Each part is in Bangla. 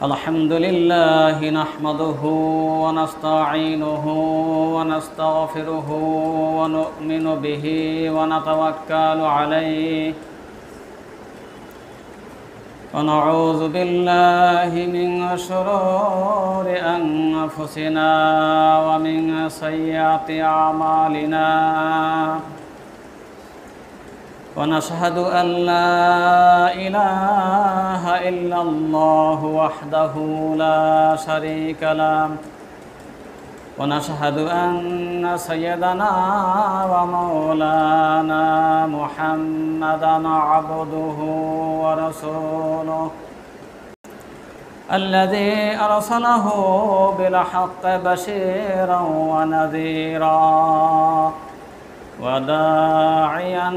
الحمد لله نحمده ونستعينه ونستغفره ونؤمن به ونتوكل عليه ونعوذ بالله من شرور أنفسنا ومن سيئات أعمالنا ونشهد أن لا إله إلا الله وحده لا شريك له ونشهد أن سيدنا ومولانا محمدًا عبده ورسوله الذي أرسله بالحق بشيرًا ونذيرًا وداعيًا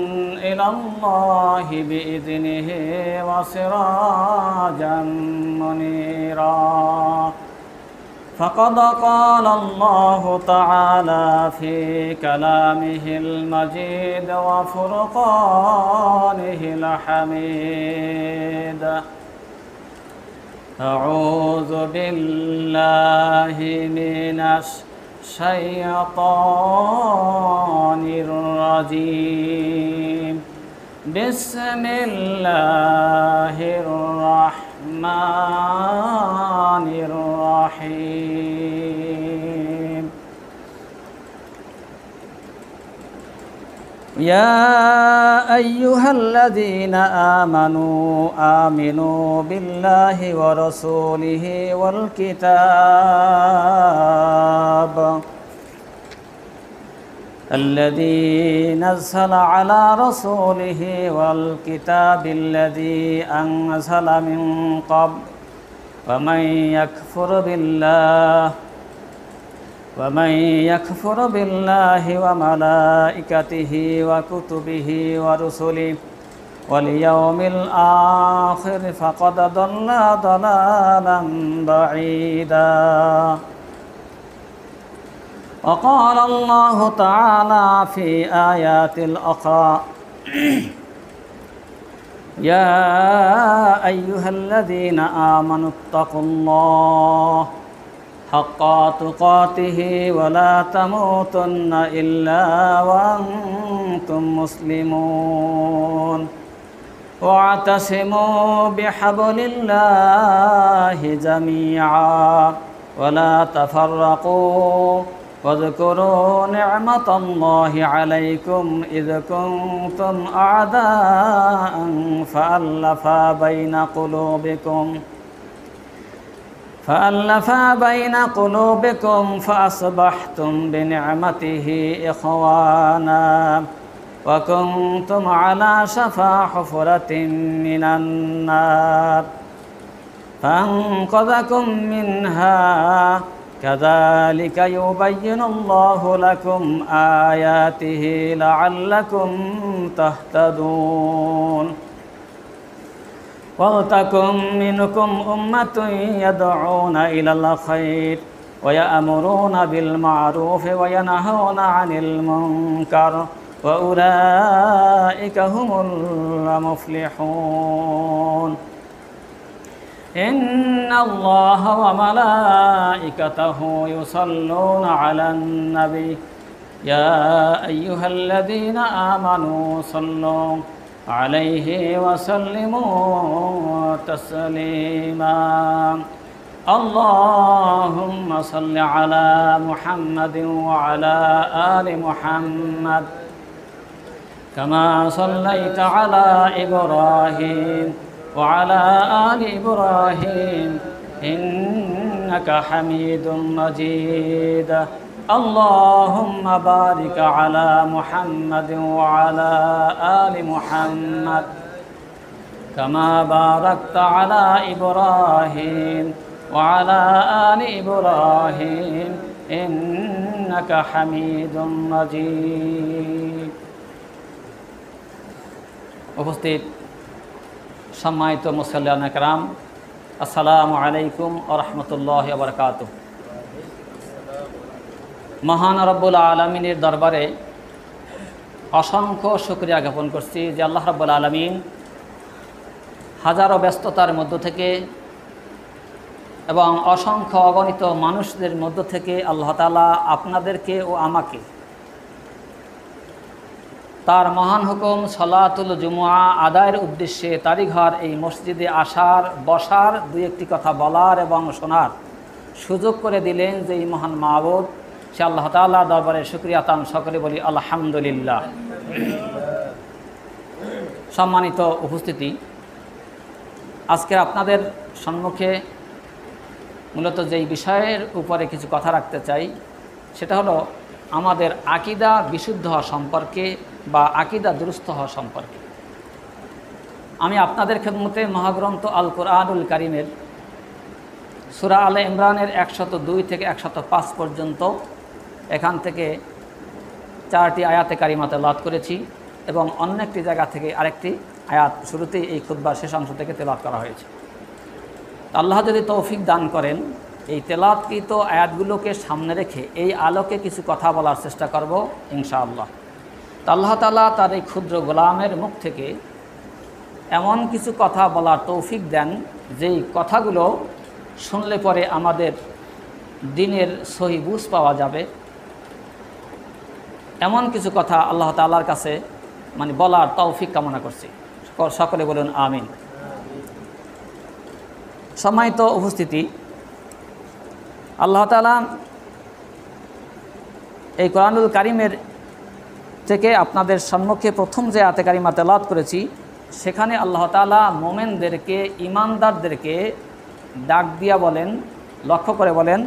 إلى الله بإذنه وسراجًا منيرًا فقد قال الله تعالى في كلامه المجيد وفرقانه الحميد أعوذ بالله من الشيطان الرجيم بسم الله الرحمن الرحيم يا أيها الذين آمنوا بالله ورسوله والكتاب الذي نزل على رسوله والكتاب الذي أنزل من قبل ومن يكفر بالله وملائكته وكتبه ورسله واليوم الآخر فقد ضل ضلالا بعيدا وقال الله تعالى في آيات الأخرى يا أيها الذين آمنوا اتقوا الله حق تقاته ولا تموتن إلا وأنتم مسلمون واعتصموا بحبل الله جميعا ولا تفرقوا واذكروا نعمة الله عليكم إذ كنتم أعداء فألف بين قلوبكم فأصبحتم بنعمته إخوانا وكنتم على شفا حفرة من النار فأنقذكم منها كذلك يبين الله لكم آياته لعلكم تهتدون ولتكن منكم أمة يدعون إلى الخير ويأمرون بالمعروف وينهون عن المنكر وأولئك هم المفلحون إن الله وملائكته يصلون على النبي يا أيها الذين آمنوا صلوا عليه وسلموا تسليما اللهم صل على محمد وعلى آل محمد كما صليت على إبراهيم وعلى آل إبراهيم إنك حميد مجيد اللهم بارك على محمد وعلى آل محمد كما باركت على إبراهيم وعلى آل إبراهيم إنك حميد مجيد উপস্থিত সম্মানিত মুসল্লিয়ান کرام আসসালামু আলাইকুম ওয়া রাহমাতুল্লাহি ওয়া বারাকাতুহু। মহান রব্বুল আলামিনের দরবারে অসংখ্য শুকরিয়া জ্ঞাপন করছি যে আল্লাহ রাব্বুল আলামিন হাজারো ব্যস্ততার মধ্য থেকে এবং অসংখ্য অগণিত মানুষদের মধ্য থেকে আল্লাহ তাআলা আপনাদেরকে ও আমাকে তার মহান হুকুম সলাতুল জুমুআ আদায়ের উদ্দেশ্যে তারিঘর এই মসজিদে আসার, বসার, দুই একটি কথা বলার এবং শোনার সুযোগ করে দিলেন যে এই মহান মাবুদ, সে আল্লাহ তাআলা দরবারে শুকরিয়া তান সকলে বলি আলহামদুলিল্লাহ। সম্মানিত উপস্থিতি, আজকে আপনাদের সম্মুখে মূলত যেই বিষয়ের উপরে কিছু কথা রাখতে চাই সেটা হলো আমাদের আকীদা বিশুদ্ধ হওয়া সম্পর্কে বা আকীদা দুরুস্ত হওয়া সম্পর্কে। আমি আপনাদের খেদমতে মহাগ্রন্থ আল কোরআনুল কারীমের সূরা আলে ইমরানের 102 থেকে 105 পর্যন্ত এখান থেকে 4টি আয়াতে কারিমা তেলাওয়াত করেছি এবং অন্য একটি জায়গা থেকে আরেকটি আয়াত শুরুতেই এই খুতবার শেষ অংশ থেকে তেলাওয়াত করা হয়েছে। আল্লাহ যদি তৌফিক দান করেন, এই তেলাওয়াতকৃত আয়াতগুলোকে সামনে রেখে এই আলোকে কিছু কথা বলার চেষ্টা করব ইনশাআল্লাহ। তো আল্লাহ তাআলা তার এই ক্ষুদ্র গোলামের মুখ থেকে এমন কিছু কথা বলার তৌফিক দেন যেই কথাগুলো শুনলে পরে আমাদের দ্বীনের সহি বুঝ পাওয়া যাবে, এমন কিছু কথা আল্লাহ তাআলার কাছে বলার তৌফিক কামনা করছি। সকলে বলুন আমিন। সম্মানিত উপস্থিতি, আল্লাহ তাআলা এই কোরআনুল কারীমের থেকে আপনাদের সম্মুখে প্রথম যে আয়াতে কারিমা তেলাওয়াত করেছি সেখানে আল্লাহ তাআলা মুমিনদেরকে, ঈমানদারদেরকে ডাক দিয়া বলেন, লক্ষ্য করে বলেন,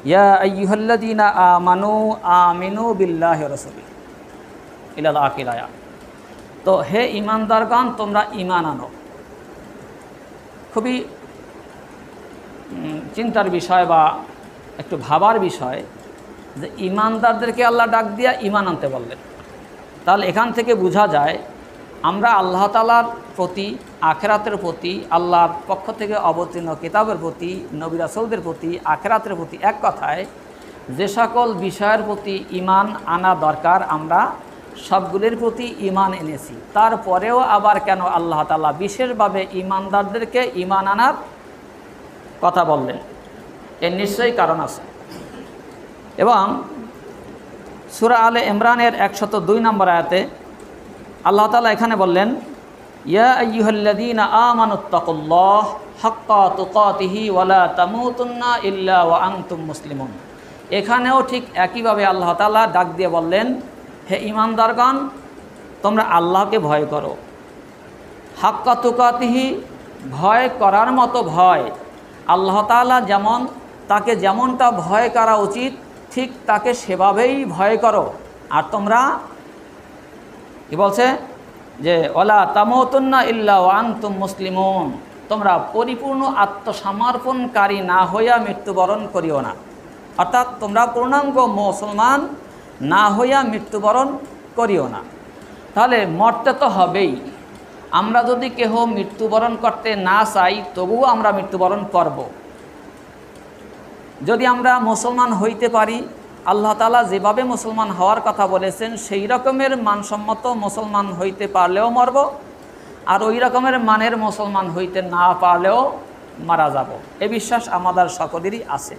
ইয়া আইয়ুহাল্লাযীনা আমানু আমিনু বিল্লাহি ওয়া রাসূলিহি ইলাল আখির আয়াত। তো হে ঈমানদারগণ, তোমরা ঈমান আনো। খুবই চিন্তার বিষয় বা একটু ভাবার বিষয় যে ঈমানদারদেরকে আল্লাহ ডাক দিয়া ঈমান আনতে বললেন। তাহলে এখান থেকে বোঝা যায় আমরা আল্লাহ তাআলার প্রতি, আখিরাতের প্রতি, আল্লাহর পক্ষ থেকে অবতীর্ণ কিতাবের প্রতি, নবী রাসূলদের প্রতি, আখিরাতের প্রতি, এক কথায় যে সকল বিষয়ের প্রতি ঈমান আনা দরকার আমরা সবগুলির প্রতি ঈমান এনেছি। তারপরেও আবার কেন আল্লাহ তাআলা বিশেষভাবে ঈমানদারদেরকে ঈমান আনার কথা বললেন, এর নিশ্চয়ই কারণ আছে। এবং সূরা আলে ইমরানের 102 নম্বর আয়াতে আল্লাহ তাআলা এখানে বললেন, ইয়া আইয়ুহাল্লাযীনা আমানুত্তাকুল্লাহ হাক্কা তুকাতিহি ওয়া লা তামুতুন্না ইল্লা ওয়া আনতুম মুসলিমুন। এখানেও ঠিক একইভাবে আল্লাহ তাআলা ডাক দিয়ে বললেন, হে ঈমানদারগণ, তোমরা আল্লাহকে ভয় করো। হাক্কা তুকাতিহি, ভয় করার মতো ভয়। আল্লাহ তাআলা যেমন, তাকে যেমনটা ভয় করা উচিত ঠিক তাকে সেভাবেই ভয় করো। আর তোমরা কি বলছে যে ওয়ালা তামুতুন্না ইল্লা ওয়া আনতুম মুসলিমুন, তোমরা পরিপূর্ণ আত্মসমর্পণকারী না হইয়া মৃত্যুবরণ করিও না। অর্থাৎ তোমরা পূর্ণাঙ্গ মুসলমান না হইয়া মৃত্যুবরণ করিও না। তাহলে মরতে তো হবেই। আমরা যদি কেহ মৃত্যুবরণ করতে না চাই তবুও আমরা মৃত্যুবরণ করব। যদি আমরা মুসলমান হইতে পারি, আল্লাহ তাআলা যেভাবে মুসলমান হওয়ার কথা বলেছেন সেই রকমের মানসম্মত মুসলমান হইতে পারলেও মরব, আর ওই রকমের মানের মুসলমান হইতে না পারলেও মারা যাব। এ বিশ্বাস আমাদের সকলেরই আছে।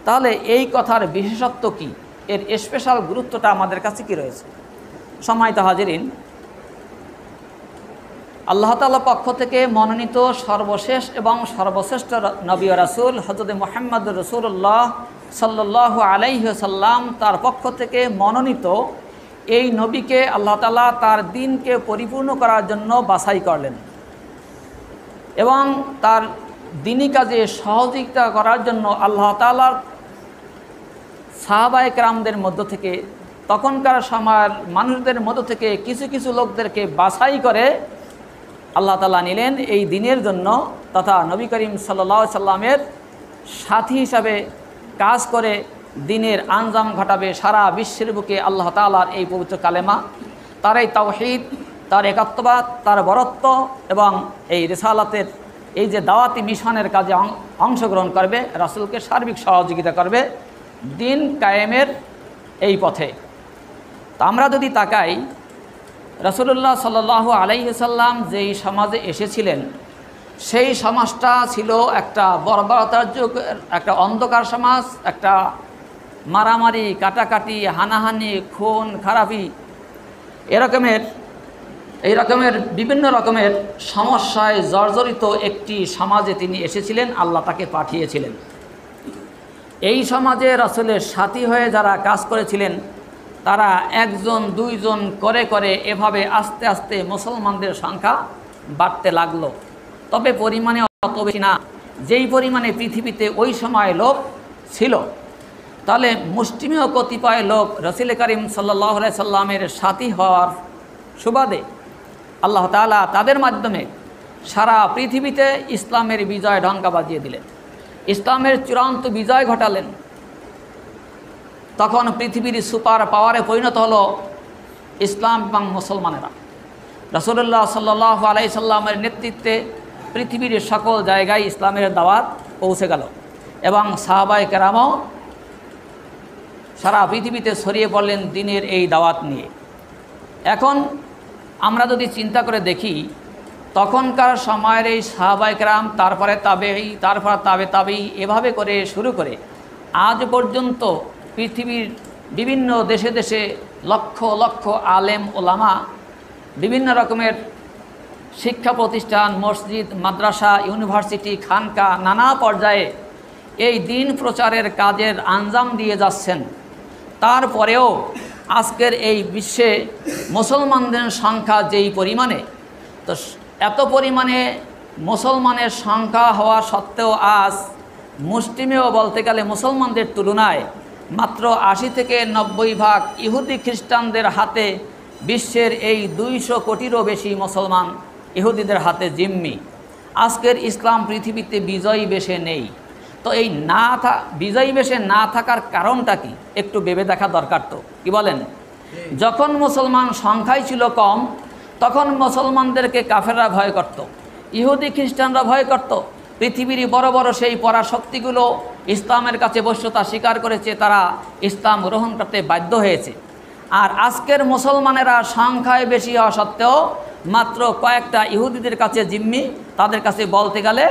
তাহলে এই কথার বিশেষত্ব কি, এর স্পেশাল গুরুত্বটা আমাদের কাছে কি রয়েছে? সম্মানিত হাজিরিন, আল্লাহ তাআলার পক্ষ থেকে মনোনীত সর্বশেষ এবং সর্বশ্রেষ্ঠ নবী ও রাসূল হযরত মুহাম্মদুর রাসূলুল্লাহ সাল্লাল্লাহু আলাইহি ওয়াসাল্লাম, তার পক্ষ থেকে মনোনীত এই নবীকে আল্লাহ তাআলা তার দ্বীনকে পরিপূর্ণ করার জন্য বাছাই করলেন এবং তার দ্বীনী কাজে সহযোগিতা করার জন্য আল্লাহ তাআলার সাহাবায়ে কেরামদের মধ্য থেকে, তখনকার সময়ের মানুষদের মধ্য থেকে কিছু কিছু লোকদেরকে বাছাই করে আল্লাহ তাআলা নিলেন এই দ্বীনের জন্য, তথা নবী করিম সাল্লাল্লাহু আলাইহি সাল্লামের সাথী হিসাবে কাজ করে দ্বীনের আঞ্জাম ঘটাবে সারা বিশ্বের বুকে আল্লাহ তাআলার এই পবিত্র কালেমা, তার এই তাওহীদ, তার একাত্মবাদ, তার বরত্ব এবং এই রিসালাতের এই যে দাওয়াতি মিশনের কাজে অংশগ্রহণ করবে, রাসূলকে সার্বিক সহযোগিতা করবে দ্বীন কায়েমের এই পথে। তা আমরা যদি তাকাই রাসূলুল্লাহ সাল্লাল্লাহু আলাইহি ওয়াসাল্লাম যেই সমাজে এসেছিলেন সেই সমাজটা ছিল একটা বর্বরতার যুগ, একটা অন্ধকার সমাজ, একটা মারামারি, কাটাকাটি, হানাহানি, খুন খারাপি এই রকমের বিভিন্ন রকমের সমস্যায় জর্জরিত একটি সমাজে তিনি এসেছিলেন, আল্লাহ তাকে পাঠিয়েছিলেন। এই সমাজে রাসূলের সাথী হয়ে যারা কাজ করেছিলেন তারা একজন দুইজন করে করে এভাবে আস্তে আস্তে মুসলমানদের সংখ্যা বাড়তে লাগলো। তবে পরিমাণে অত বেশি না, যেই পরিমাণে পৃথিবীতে ওই সময় লোক ছিল। তাহলে মুষ্টিমেয় কতিপয় লোক রাসূল করিম সাল্লাল্লাহু আলাইহি সাল্লামের সাথী হওয়ার সুবাদে আল্লাহ তাআলা তাদের মাধ্যমে সারা পৃথিবীতে ইসলামের বিজয় ঢঙ্কা বাজিয়ে দিলেন, ইসলামের চূড়ান্ত বিজয় ঘটালেন। তখন পৃথিবীর সুপার পাওয়ারে পরিণত হলো ইসলাম এবং মুসলমানেরা। রাসূলুল্লাহ সাল্লাল্লাহু আলাইহি সাল্লামের নেতৃত্বে পৃথিবীর সকল জায়গায় ইসলামের দাওয়াত পৌঁছে গেল এবং সাহাবায়ে কেরামও সারা পৃথিবীতে ছড়িয়ে পড়লেন দ্বীনের এই দাওয়াত নিয়ে। এখন আমরা যদি চিন্তা করে দেখি, তখনকার সময়ের এই সাহাবায়ে কেরাম, তারপরে তাবেঈ, তারপর তাবেঈ, এভাবে করে শুরু করে আজ পর্যন্ত পৃথিবীর বিভিন্ন দেশে দেশে লক্ষ লক্ষ আলেম ওলামা, বিভিন্ন রকমের শিক্ষা প্রতিষ্ঠান, মসজিদ, মাদ্রাসা, ইউনিভার্সিটি, খানকা, নানা পর্যায়ে এই দ্বীন প্রচারের কাজের আঞ্জাম দিয়ে যাচ্ছেন। তারপরেও আজকের এই বিশ্বে মুসলমানদের সংখ্যা যেই পরিমাণে, তো এত পরিমাণে মুসলমানের সংখ্যা হওয়া সত্ত্বেও আজ মুসলিমেও বলতে গেলে মুসলমানদের তুলনায় মাত্র 80 থেকে 90% ইহুদি খ্রিস্টানদের হাতে বিশ্বের এই 200 কোটিরও বেশি মুসলমান ইহুদিদের হাতে জিম্মি। আজকের ইসলাম পৃথিবীতে বিজয়ী বেশে নেই। তো এই বিজয়ী বেশে না থাকার কারণটা কি একটু ভেবে দেখা দরকার। তো কি বলেন? যখন মুসলমান সংখ্যাই ছিল কম তখন মুসলমানদেরকে কাফেররা ভয় করত, ইহুদি খ্রিস্টানরা ভয় করত। পৃথিবীর বড় বড় সেই পরাশক্তিগুলো ইসলামের কাছে বশ্যতা স্বীকার করেছে, তারা ইসলাম গ্রহণ করতে বাধ্য হয়েছে। আর আজকের মুসলমানেরা সংখ্যায় বেশি হওয়া সত্ত্বেও মাত্র কয়েকটা ইহুদিদের কাছে জিম্মি, তাদের কাছে বলতে গেলে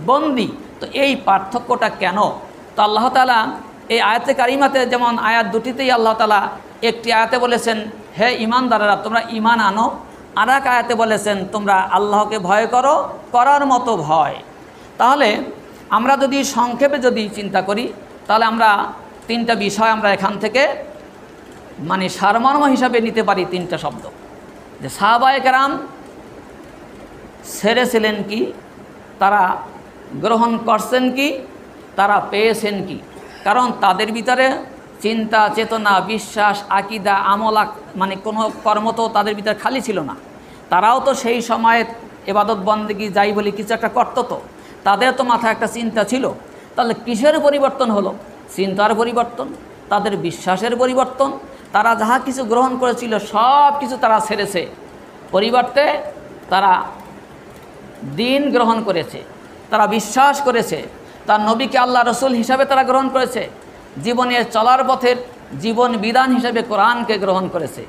বন্দী। তো এই পার্থক্যটা কেন? তো আল্লাহ তাআলা এই আয়াতে কারিমাতে, যেমন আয়াত দুটিতেই আল্লাহ তাআলা একটি আয়াতে বলেছেন হে ঈমানদারেরা তোমরা ঈমান আনো, আর এক আয়াতে বলেছেন তোমরা আল্লাহকে ভয় করো, করার মতো ভয়। তাহলে আমরা যদি সংক্ষেপে যদি চিন্তা করি তাহলে আমরা তিনটা বিষয় আমরা এখান থেকে মানে সারমর্ম হিসাবে নিতে পারি। তিনটা শব্দ, যে সাহাবায়ে কেরাম ছেড়েছিলেন কি, তারা গ্রহণ করছেন কি, তারা পেয়েছেন কি। কারণ তাদের ভিতরে চিন্তা, চেতনা, বিশ্বাস, আকীদা, আমল, মানে কোনো কর্ম তো তাদের ভিতরে খালি ছিল না। তারাও তো সেই সময়ে ইবাদত বন্দেগী যাই বলি কিছু একটা করতো, তো তাদের তো মাথায় একটা চিন্তা ছিল। তাহলে কিসের পরিবর্তন হলো? চিন্তার পরিবর্তন, তাদের বিশ্বাসের পরিবর্তন। তারা যাহা কিছু গ্রহণ করেছিল সব কিছু তারা ছেড়েছে, পরিবর্তে তারা দ্বীন গ্রহণ করেছে, তারা বিশ্বাস করেছে, তার নবীকে আল্লাহ রসুল হিসাবে তারা গ্রহণ করেছে, জীবনের চলার পথের জীবন বিধান হিসাবে কোরআনকে গ্রহণ করেছে।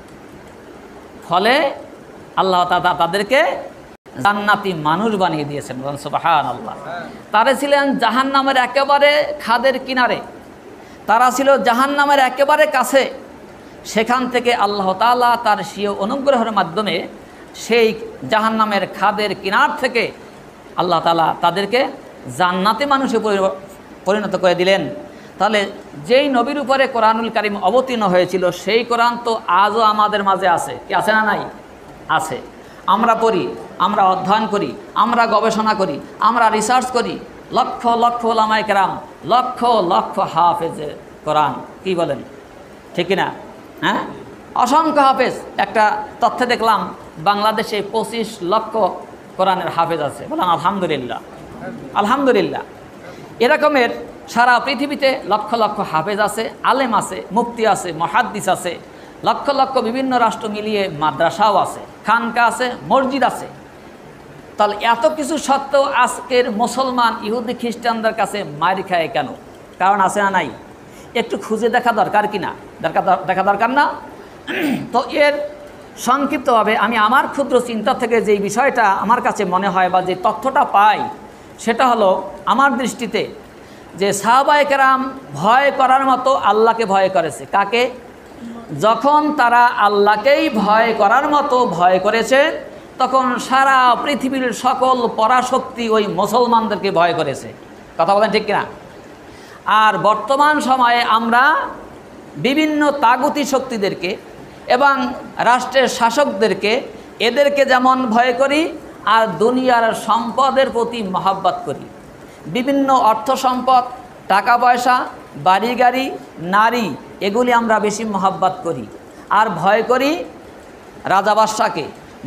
ফলে আল্লাহ তাআলা তাদেরকে জান্নাতি মানুষ বানিয়ে দিয়েছেন। সুবহানাল্লাহ। তারা ছিলেন জাহান্নামের একেবারে খাদের কিনারে, তারা ছিল জাহান্নামের একেবারে কাছে। সেখান থেকে আল্লাহ তাআলা তার স্বীয় অনুগ্রহের মাধ্যমে সেই জাহান্নামের খাদের কিনার থেকে আল্লাহ তাআলা তাদেরকে জান্নাতি মানুষে পরিণত করে দিলেন। তাহলে যেই নবীর উপরে কোরআনুল কারীম অবতীর্ণ হয়েছিল সেই কোরআন তো আজও আমাদের মাঝে আছে। কি আছে না নাই? আছে। আমরা পড়ি, আমরা অধ্যয়ন করি, আমরা গবেষণা করি, আমরা রিসার্চ করি। লক্ষ লক্ষ ওলামায়ে কেরাম, লক্ষ লক্ষ হাফেজে কোরআন, কি বলেন ঠিক না? হ্যাঁ, অসংখ্য হাফেজ। একটা তথ্যে দেখলাম বাংলাদেশে 25 লক্ষ কোরআনের হাফেজ আছে। বললাম আলহামদুলিল্লাহ, আলহামদুলিল্লাহ। এরকমের সারা পৃথিবীতে লক্ষ লক্ষ হাফেজ আছে, আলেম আছে, মুফতি আছে, মুহাদ্দিস আছে, লক্ষ লক্ষ বিভিন্ন রাষ্ট্র মিলিয়ে মাদ্রাসাও আছে, খানকা আছে, মসজিদ আছে। তাহলে এত কিছু সত্ত্বেও আজকের মুসলমান ইহুদি খ্রিস্টানদের কাছে মার খায় কেন? কারণ আছে না নাই? একটু খুঁজে দেখা দরকার কি না? দেখা দরকার না? তো এর সংক্ষিপ্তভাবে আমি আমার ক্ষুদ্র চিন্তা থেকে যেই বিষয়টা আমার কাছে মনে হয় বা যে তথ্যটা পাই সেটা হলো আমার দৃষ্টিতে যে সাহাবায়ে কেরাম ভয় করার মতো আল্লাহকে ভয় করেছে। কাকে? যখন তারা আল্লাহকেই ভয় করার মতো ভয় করেছে তখন সারা পৃথিবীর সকল পরাশক্তি ওই মুসলমানদেরকে ভয় করেছে। কথা বলেন ঠিক কিনা? আর বর্তমান সময়ে আমরা বিভিন্ন তাগুতি শক্তিদেরকে এবং রাষ্ট্রের শাসকদেরকে এদেরকে যেমন ভয় করি আর দুনিয়ার সম্পদের প্রতি মহাব্বত করি। বিভিন্ন অর্থ সম্পদ, টাকা পয়সা, বাড়ি গাড়ি, নারী, এগুলি আমরা বেশি মহাব্বত করি। আর ভয় করি রাজা বাদশাকে,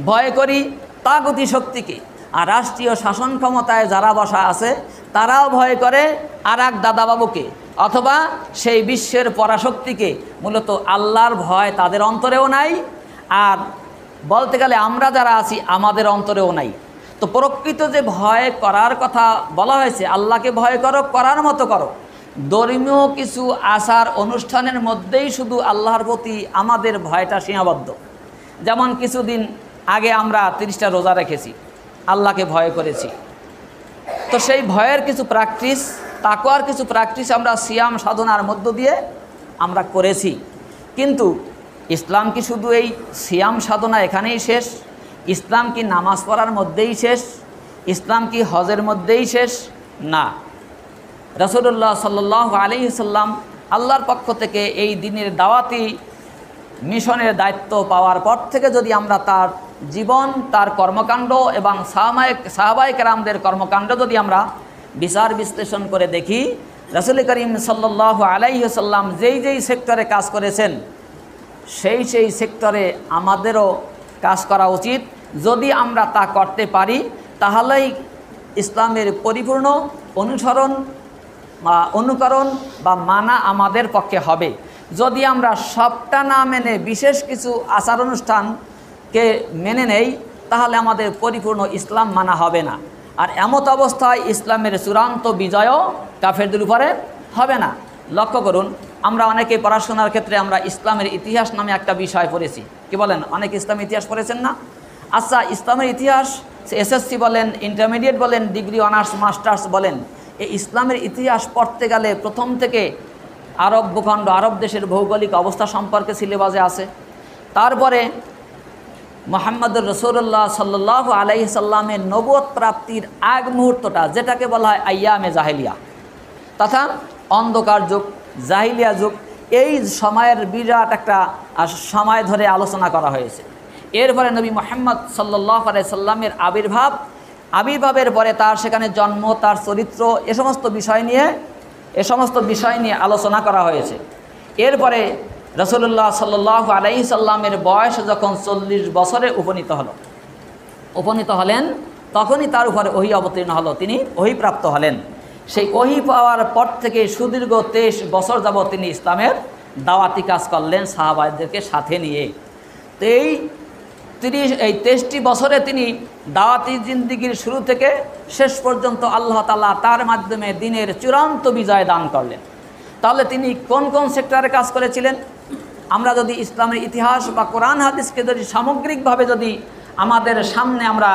ভয় করি তাগুতি শক্তিকে। আর রাষ্ট্রীয় শাসন ক্ষমতায় যারা বসা আছে তারাও ভয় করে আর এক দাদাবাবুকে অথবা সেই বিশ্বের পরাশক্তিকে। মূলত আল্লাহর ভয় তাদের অন্তরেও নাই, আর বলতে গেলে আমরা যারা আছি আমাদের অন্তরেও নাই। তো প্রকৃত যে ভয় করার কথা বলা হয়েছে, আল্লাহকে ভয় করো, করার মতো করো। ধর্মীয় কিছু আচার অনুষ্ঠানের মধ্যেই শুধু আল্লাহর প্রতি আমাদের ভয়টা সীমাবদ্ধ। যেমন কিছুদিন আগে আমরা 30টা রোজা রেখেছি, আল্লাহকে ভয় করেছি। তো সেই ভয়ের কিছু প্র্যাকটিস, তাকওয়ার কিছু প্র্যাকটিস আমরা সিয়াম সাধনার মধ্য দিয়ে আমরা করেছি। কিন্তু ইসলাম কি শুধু এই সিয়াম সাধনা এখানেই শেষ? ইসলাম কি নামাজ পড়ার মধ্যেই শেষ? ইসলাম কি হজের মধ্যেই শেষ? না। রাসূলুল্লাহ সাল্লাল্লাহু আলাইহি সাল্লাম আল্লাহর পক্ষ থেকে এই দিনের দাওয়াতি মিশনের দায়িত্ব পাওয়ার পর থেকে যদি আমরা তার জীবন, তার কর্মকাণ্ড এবং সাহাবায়ে কেরামদের কর্মকাণ্ড যদি আমরা বিচার বিশ্লেষণ করে দেখি, রাসূল করিম সাল্লাল্লাহু আলাইহি সাল্লাম যেই সেক্টরে কাজ করেছেন সেই সেক্টরে আমাদেরও কাজ করা উচিত। যদি আমরা তা করতে পারি তাহলেই ইসলামের পরিপূর্ণ অনুকরণ বা মানা আমাদের পক্ষে হবে। যদি আমরা সবটা না মেনে বিশেষ কিছু আচার অনুষ্ঠানকে মেনে নেই তাহলে আমাদের পরিপূর্ণ ইসলাম মানা হবে না। আর এমত অবস্থায় ইসলামের চূড়ান্ত বিজয়ও কাফেরদের উপরে হবে না। লক্ষ্য করুন, আমরা অনেকে পড়াশোনার ক্ষেত্রে আমরা ইসলামের ইতিহাস নামে একটা বিষয় পড়েছি। কি বলেন? অনেক ইসলামের ইতিহাস পড়েছেন না? আচ্ছা, ইসলামের ইতিহাস এসএসসি বলেন, ইন্টারমিডিয়েট বলেন, ডিগ্রি অনার্স মাস্টার্স বলেন, এই ইসলামের ইতিহাস পড়তে গেলে প্রথম থেকে আরব ভূখণ্ড, আরব দেশের ভৌগোলিক অবস্থা সম্পর্কে সিলেবাসে আছে। তারপরে মুহাম্মদুর রাসূলুল্লাহ সাল্লাল্লাহু আলাইহি সাল্লামের নবুয়ত প্রাপ্তির আগ মুহূর্তটা, যেটাকে বলা হয় আইয়ামে জাহেলিয়া তথা অন্ধকার যুগ, জাহিলিয়া যুগ, এই সময়ের বিরাট একটা সময় ধরে আলোচনা করা হয়েছে। এরপরে নবী মুহাম্মদ সাল্লাল্লাহু আলাইহি সাল্লামের আবির্ভাবের পরে তার সেখানে জন্ম, তার চরিত্র, এ সমস্ত বিষয় নিয়ে আলোচনা করা হয়েছে। এরপরে রাসূলুল্লাহ সাল্লাল্লাহু আলাইহি সাল্লামের বয়স যখন 40 বছরে উপনীত হলেন তখনই তার উপরে ওহী অবতীর্ণ হলো, তিনি ওহীপ্রাপ্ত হলেন। সেই ওহী পাওয়ার পর থেকে সুদীর্ঘ 23 বছর যাবৎ তিনি ইসলামের দাওয়াতি কাজ করলেন সাহাবাদেরকে সাথে নিয়ে। তো এই 23টি বছরে তিনি দাওয়াতি জিন্দিগির শুরু থেকে শেষ পর্যন্ত আল্লাহ তাআলা তার মাধ্যমে দিনের চূড়ান্ত বিজয় দান করলেন। তাহলে তিনি কোন কোন সেক্টরে কাজ করেছিলেন? আমরা যদি ইসলামের ইতিহাস বা কোরআন হাদিসকে যদি সামগ্রিকভাবে যদি আমাদের সামনে আমরা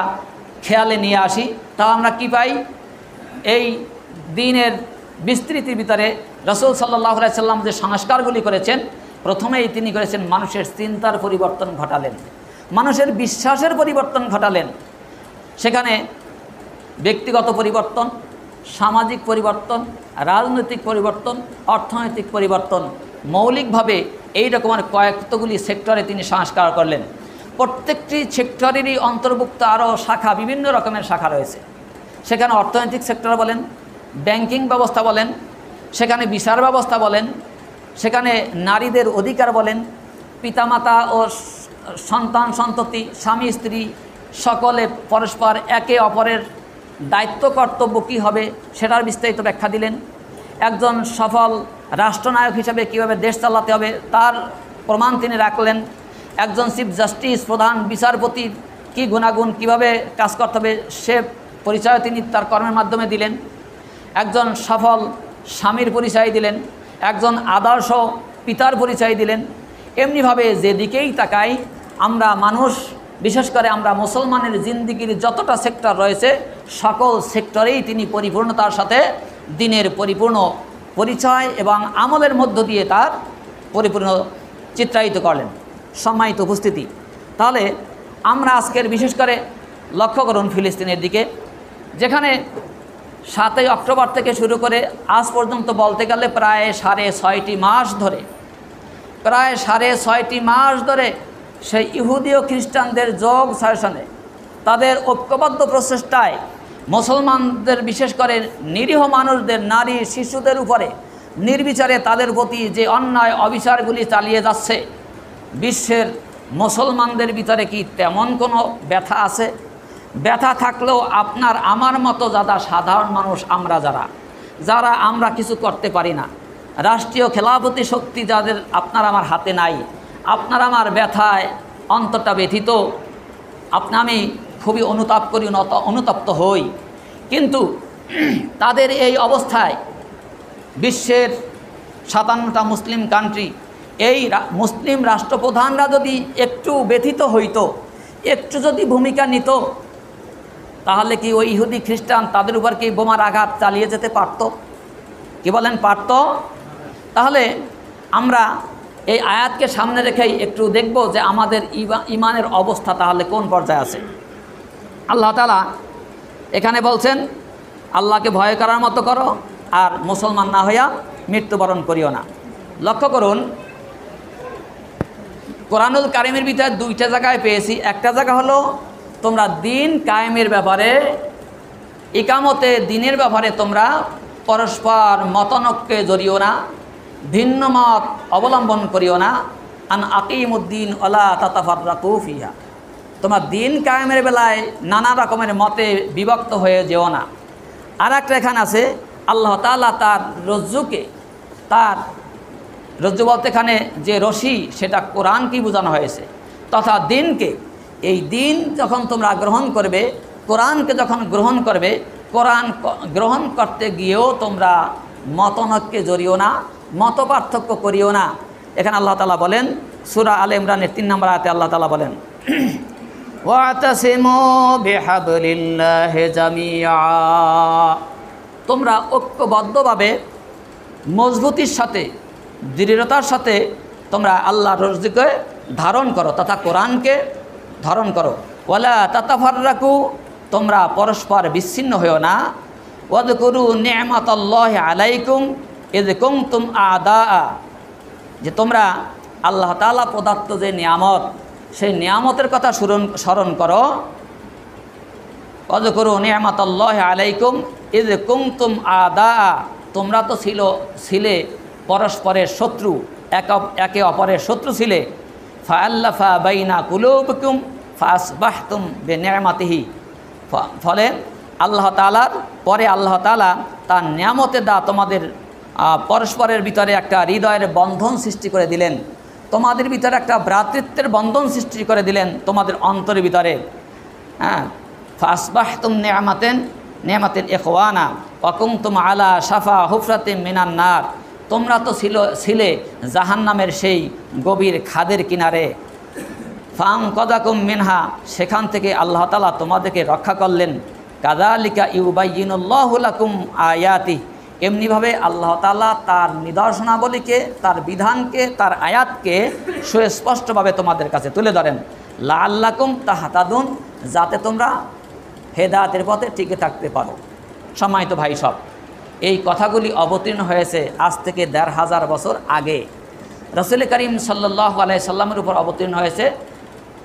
খেয়ালে নিয়ে আসি তাহলে আমরা কি পাই? এই দিনের বিস্তৃতির ভিতরে রাসূল সাল্লাল্লাহু আলাইহি সাল্লাম যে সংস্কারগুলি করেছেন, প্রথমেই তিনি করেছেন মানুষের চিন্তার পরিবর্তন ঘটালেন, মানুষের বিশ্বাসের পরিবর্তন ঘটালেন। সেখানে ব্যক্তিগত পরিবর্তন, সামাজিক পরিবর্তন, রাজনৈতিক পরিবর্তন, অর্থনৈতিক পরিবর্তন, মৌলিকভাবে এই রকমের কয়েকগুলি সেক্টরে তিনি সংস্কার করলেন। প্রত্যেকটি সেক্টরেরই অন্তর্ভুক্ত আরও শাখা, বিভিন্ন রকমের শাখা রয়েছে। সেখানে অর্থনৈতিক সেক্টর বলেন, ব্যাংকিং ব্যবস্থা বলেন, সেখানে বিচার ব্যবস্থা বলেন, সেখানে নারীদের অধিকার বলেন, পিতামাতা ও সন্তান সন্ততি, স্বামী স্ত্রী সকলে পরস্পর একে অপরের দায়িত্ব কর্তব্য কী হবে সেটার বিস্তারিত ব্যাখ্যা দিলেন। একজন সফল রাষ্ট্রনায়ক হিসেবে কীভাবে দেশ চালাতে হবে তার প্রমাণ তিনি রাখলেন। একজন চিফ জাস্টিস, প্রধান বিচারপতির কী গুণাগুণ, কীভাবে কাজ করতে হবে সে পরিচয় তিনি তার কর্মের মাধ্যমে দিলেন। একজন সফল স্বামীর পরিচয় দিলেন, একজন আদর্শ পিতার পরিচয় দিলেন। এমনিভাবে যেদিকেই তাকাই আমরা মানুষ, বিশেষ করে আমরা মুসলমানের জিন্দিগির যতটা সেক্টর রয়েছে সকল সেক্টরেই তিনি পরিপূর্ণতার সাথে দ্বীনের পরিপূর্ণ পরিচয় এবং আমলের মধ্য দিয়ে তার পরিপূর্ণ চিত্রায়িত করলেন। সম্মানিত উপস্থিতি, তাহলে আমরা আজকের বিশেষ করে লক্ষ্য করুন ফিলিস্তিনের দিকে, যেখানে 7ই অক্টোবর থেকে শুরু করে আজ পর্যন্ত বলতে গেলে প্রায় 6.5 মাস ধরে, সেই ইহুদি ও খ্রিস্টানদের যোগ শাসনে, তাদের ঐক্যবদ্ধ প্রচেষ্টায় মুসলমানদের, বিশেষ করে নিরীহ মানুষদের, নারী শিশুদের উপরে নির্বিচারে তাদের প্রতি যে অন্যায় অবিচারগুলি চালিয়ে যাচ্ছে, বিশ্বের মুসলমানদের ভিতরে কি তেমন কোনো ব্যথা আছে? ব্যথা থাকলেও আপনার আমার মতো যারা সাধারণ মানুষ, যারা আমরা কিছু করতে পারি না, রাষ্ট্রীয় খেলাফতি শক্তি যাদের আপনার আমার হাতে নাই, আপনার আমার ব্যথায় অন্তরটা ব্যথিত, আমি খুবই অনুতাপ করি, অনুতপ্ত হই। কিন্তু তাদের এই অবস্থায় বিশ্বের 57টা মুসলিম কান্ট্রি, এই মুসলিম রাষ্ট্রপ্রধানরা যদি একটু ব্যথিত হইতো, একটু যদি ভূমিকা নিত, তাহলে কি ওই ইহুদি খ্রিস্টান তাদের উপর কি বোমার আঘাত চালিয়ে যেতে পারত? কি বলেন, পারত? তাহলে আমরা এই আয়াতকে সামনে রেখেই একটু দেখব যে আমাদের ইমানের অবস্থা তাহলে কোন পর্যায়ে আছে। আল্লাহ তাআলা এখানে বলছেন, আল্লাহকে ভয় করার মতো করো আর মুসলমান না হইয়া মৃত্যুবরণ করিও না। লক্ষ্য করুন, কোরআনুল কারিমের ভিতরে 2টা জায়গায় পেয়েছি। একটা জায়গা হলো তোমরা দিন কায়েমের ব্যাপারে, ইকামতে দিনের ব্যাপারে তোমরা পরস্পর মতানৈক্যে জড়িও না, ভিন্ন মত অবলম্বন করিও না। আন আকিমুদ্দিন ওয়ালা তাতাফাররাকু ফিহা, তোমরা দিন কায়েমের বেলায় নানা রকমের মতে বিভক্ত হয়ে যেও না। আর একটা এখানে আছে, আল্লাহ তাআলা তার রজ্জুকে, তার রজ্জু বলতে এখানে যে রশি, সেটা কোরআনকেই বোঝানো হয়েছে, তথা দিনকে। এই দিন যখন তোমরা গ্রহণ করবে, কোরআনকে যখন গ্রহণ করবে, কোরআন গ্রহণ করতে গিয়েও তোমরা মতানৈক্যে জড়িও না, মত পার্থক্য করিও না। এখানে আল্লাহ তাআলা বলেন, সূরা আলে ইমরানের 3 নম্বর আয়াতে আল্লাহ তাআলা বলেন, ওয়াতাসিমু বিহাবলিল্লাহি জামিআ, তোমরা ঐক্যবদ্ধভাবে মজবুতির সাথে, দৃঢ়তার সাথে তোমরা আল্লাহর রজ্জুকে ধারণ করো, তথা কোরআনকে ধারণ করো। ওয়ালা তাতাফাররাকু, তোমরা পরস্পর বিচ্ছিন্ন হইও না। ওয়াযকুরু নি'মাতাল্লাহি আলাইকুম ইয কুনতুম আ'দাআ, যে তোমরা আল্লাহ তাআলা প্রদত্ত যে নিয়ামত, সেই নিয়ামতের কথা স্মরণ করো। ওয়াযকুরু নি'মাতাল্লাহি আলাইকুম ইয কুনতুম আ'দাআ, তোমরা তো ছিলে পরস্পরের শত্রু, একে অপরের শত্রু ছিলে। ফাআল্লাফা বাইনা কুলুবিকুম ফাসবাহতুম বিনি'মাতিহি, ফলে আল্লাহ তাআলার পরে আল্লাহ তাআলা তার নিয়ামতে তোমাদের পরস্পরের ভিতরে একটা হৃদয়ের বন্ধন সৃষ্টি করে দিলেন, তোমাদের ভিতরে একটা ভ্রাতৃত্বের বন্ধন সৃষ্টি করে দিলেন তোমাদের অন্তরের ভিতরে। ফাসবাহতুম নি'মাতিন ইখওয়ানা ওয়া কুনতুম আলা শাফা হুফরাতিন মিনান নার, তোমরা তো ছিলে জাহান্নামের সেই গভীর খাদের কিনারে। ফাআনকাযাকুম মিনহা, সেখান থেকে আল্লাহ তাআলা তোমাদেরকে রক্ষা করলেন। কাযালিকা ইউবাইয়িনুল্লাহু লাকুম আয়াতি, এমনিভাবে আল্লাহ তাআলা তার নিদর্শনাবলীকে, তার বিধানকে, তার আয়াতকে সুস্পষ্টভাবে তোমাদের কাছে তুলে ধরেন। লাআল্লাকুম তাহতাদুন, যাতে তোমরা হেদায়েতের পথে টিকে থাকতে পারো। সম্মানিত ভাই সব, এই কথাগুলি অবতীর্ণ হয়েছে আজ থেকে ১৫০০ বছর আগে। রাসূল করিম সাল্লাল্লাহু আলাইহি সাল্লামের উপর অবতীর্ণ হয়েছে,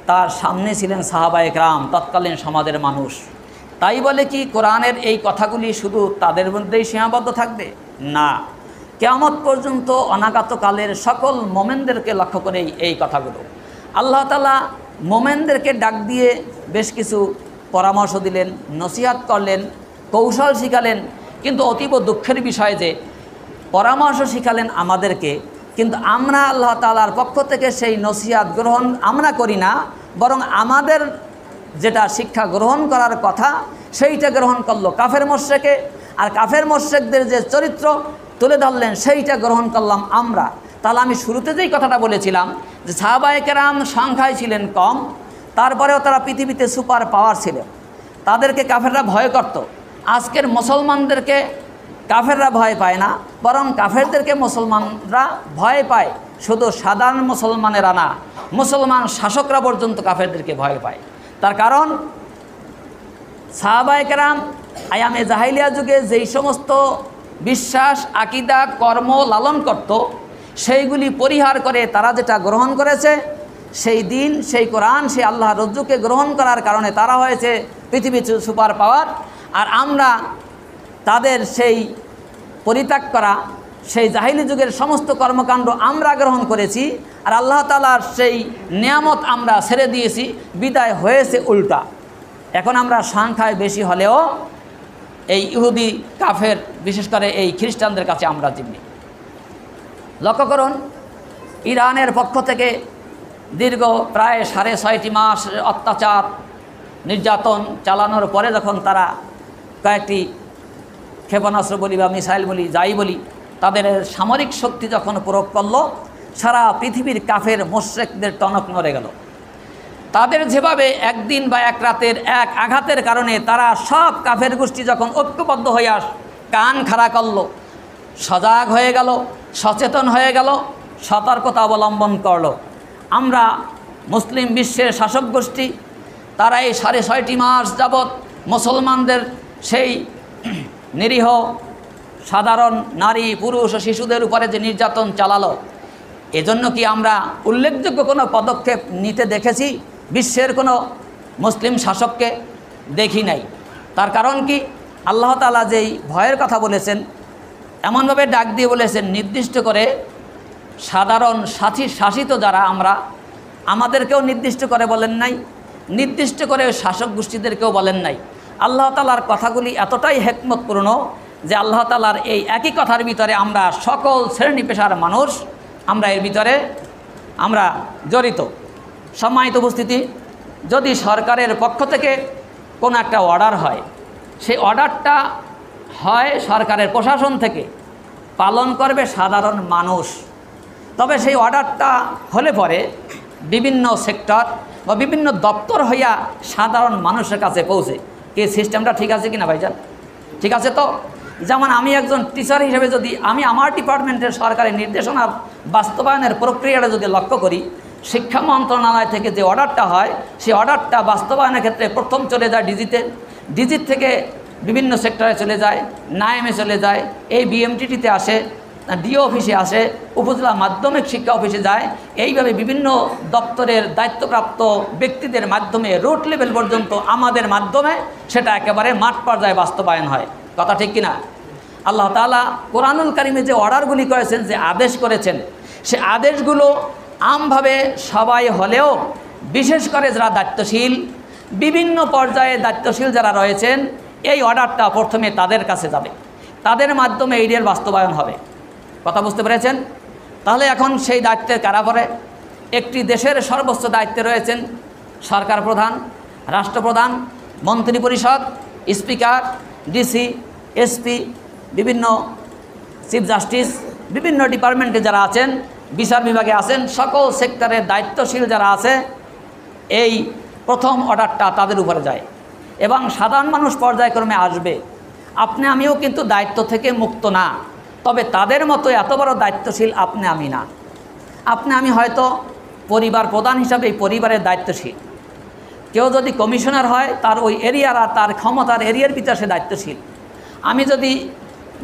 তার সামনে ছিলেন সাহাবায়ে কেরাম, তৎকালীন সমাজের মানুষ। তাই বলে কি কোরআনের এই কথাগুলি শুধু তাদের মধ্যেই সীমাবদ্ধ থাকবে? না, কিয়ামত পর্যন্ত অনাগতকালের সকল মোমেনদেরকে লক্ষ্য করেই এই কথাগুলো। আল্লাহ তাআলা মোমেনদেরকে ডাক দিয়ে বেশ কিছু পরামর্শ দিলেন, নসিহত করলেন, কৌশল শিখালেন। কিন্তু অতীব দুঃখের বিষয় যে পরামর্শ শিখালেন আমাদেরকে, কিন্তু আমরা আল্লাহ তাআলার পক্ষ থেকে সেই নসিহত গ্রহণ আমরা করি না, বরং আমাদের যেটা শিক্ষা গ্রহণ করার কথা সেইটা গ্রহণ করলো কাফের মুশরিকে, আর কাফের মুশরিকদের যে চরিত্র তুলে ধরলেন সেইটা গ্রহণ করলাম আমরা। তাহলে আমি শুরুতে যেই কথাটা বলেছিলাম যে সাহাবায়ে কেরাম সংখ্যায় ছিলেন কম, তারপরেও তারা পৃথিবীতে সুপার পাওয়ার ছিলেন, তাদেরকে কাফেররা ভয় করত। আজকের মুসলমানদেরকে কাফেররা ভয় পায় না, বরং কাফেরদেরকে মুসলমানরা ভয় পায়। শুধু সাধারণ মুসলমানেরা না, মুসলমান শাসকরা পর্যন্ত কাফেরদেরকে ভয় পায়। তার কারণ সাহাবায়ে কেরাম আয়ামে জাহিলিয়া যুগে যেই সমস্ত বিশ্বাস, আকীদা, কর্ম লালন করত, সেইগুলি পরিহার করে তারা যেটা গ্রহণ করেছে, সেই দিন, সেই কোরআন, সেই আল্লাহ রজ্জুকে গ্রহণ করার কারণে তারা হয়েছে পৃথিবীর সুপার পাওয়ার। আর আমরা তাদের সেই পরিত্যাগ করা, সেই জাহিলি যুগের সমস্ত কর্মকাণ্ড আমরা গ্রহণ করেছি, আর আল্লাহ তাআলার সেই নিয়ামত আমরা ছেড়ে দিয়েছি, বিদায় হয়েছে উল্টা। এখন আমরা সংখ্যায় বেশি হলেও এই ইহুদি কাফের, বিশেষ করে এই খ্রিস্টানদের কাছে আমরা জিম্মি। লক্ষ্য করুন, ইরানের পক্ষ থেকে দীর্ঘ প্রায় 6.5 মাস অত্যাচার নির্যাতন চালানোর পরে যখন তারা কয়েকটি ক্ষেপণাস্ত্র বলি বা মিসাইল বলি, যাই বলি, তাদের সামরিক শক্তি যখন প্রয়োগ করল, সারা পৃথিবীর কাফের মুশরিকদের টনক নড়ে গেল। তাদের যেভাবে একদিন বা এক রাতের এক আঘাতের কারণে তারা সব কাফের গোষ্ঠী যখন ঐক্যবদ্ধ হয়ে কান খাড়া করল, সজাগ হয়ে গেল, সচেতন হয়ে গেল, সতর্কতা অবলম্বন করল, আমরা মুসলিম বিশ্বের শাসক গোষ্ঠী তারা এই 6.5 মাস যাবৎ মুসলমানদের সেই নিরীহ সাধারণ নারী, পুরুষ ও শিশুদের উপরে যে নির্যাতন চালালো, এজন্য কি আমরা উল্লেখযোগ্য কোনো পদক্ষেপ নিতে দেখেছি? বিশ্বের কোনো মুসলিম শাসককে দেখি নাই। তার কারণ কি? আল্লাহ তাআলা যেই ভয়ের কথা বলেছেন, এমনভাবে ডাক দিয়ে বলেছেন, নির্দিষ্ট করে সাধারণ শাসিত যারা আমরা, আমাদেরকেও নির্দিষ্ট করে বলেন নাই, নির্দিষ্ট করে শাসক গোষ্ঠীদেরকেও বলেন নাই। আল্লাহ তাআলার কথাগুলি এতটাই হিকমতপূর্ণ যে আল্লাহ তাআলার এই একই কথার ভিতরে আমরা সকল শ্রেণী পেশার মানুষ, আমরা এর ভিতরে আমরা জড়িত। সম্মানিত উপস্থিতি, যদি সরকারের পক্ষ থেকে কোনো একটা অর্ডার হয়, সেই অর্ডারটা হয় সরকারের প্রশাসন থেকে, পালন করবে সাধারণ মানুষ। তবে সেই অর্ডারটা হলে পরে বিভিন্ন সেক্টর বা বিভিন্ন দপ্তর হইয়া সাধারণ মানুষের কাছে পৌঁছে। কি সিস্টেমটা ঠিক আছে কিনা ভাইজান? ঠিক আছে তো? যেমন আমি একজন টিচার হিসেবে যদি আমি আমার ডিপার্টমেন্টের সরকারি নির্দেশনার বাস্তবায়নের প্রক্রিয়াটা যদি লক্ষ্য করি, শিক্ষা মন্ত্রণালয় থেকে যে অর্ডারটা হয়, সেই অর্ডারটা বাস্তবায়নের ক্ষেত্রে প্রথম চলে যায় ডিজিতে, ডিজিট থেকে বিভিন্ন সেক্টরে চলে যায়, নাইমে চলে যায়, এই বিএমটিটিতে আসে, ডিও অফিসে আসে, উপজেলা মাধ্যমিক শিক্ষা অফিসে যায়, এইভাবে বিভিন্ন দপ্তরের দায়িত্বপ্রাপ্ত ব্যক্তিদের মাধ্যমে রুট লেভেল পর্যন্ত আমাদের মাধ্যমে সেটা একেবারে মাঠ পর্যায়ে বাস্তবায়ন হয়। কথা ঠিক কিনা? আল্লাহ তাআলা কোরআনুল কারিমে যে অর্ডারগুলি করেছেন, যে আদেশ করেছেন, সে আদেশগুলো আমভাবে সবাই হলেও বিশেষ করে যারা দায়িত্বশীল, বিভিন্ন পর্যায়ে দায়িত্বশীল যারা রয়েছেন, এই অর্ডারটা প্রথমে তাদের কাছে যাবে, তাদের মাধ্যমে এইটার বাস্তবায়ন হবে। কথা বুঝতে পেরেছেন? তাহলে এখন সেই দায়িত্বের কারা পড়ে? একটি দেশের সর্বোচ্চ দায়িত্বে রয়েছেন সরকার প্রধান, রাষ্ট্রপ্রধান, মন্ত্রিপরিষদ, স্পিকার, ডিসি, এসপি, বিভিন্ন চিফ জাস্টিস, বিভিন্ন ডিপার্টমেন্টে যারা আছেন, বিচার বিভাগে আছেন, সকল সেক্টরের দায়িত্বশীল যারা আছে, এই প্রথম অর্ডারটা তাদের উপরে যায় এবং সাধারণ মানুষ পর্যায়ক্রমে আসবে। আপনি আমিও কিন্তু দায়িত্ব থেকে মুক্ত না, তবে তাদের মতো এত বড় দায়িত্বশীল আপনি আমি না। আপনি আমি হয়তো পরিবার প্রধান হিসাবে এই পরিবারের দায়িত্বশীল। কেউ যদি কমিশনার হয়, তার ওই এরিয়ার আর তার ক্ষমতার এরিয়ার ভিতরে সে দায়িত্বশীল। আমি যদি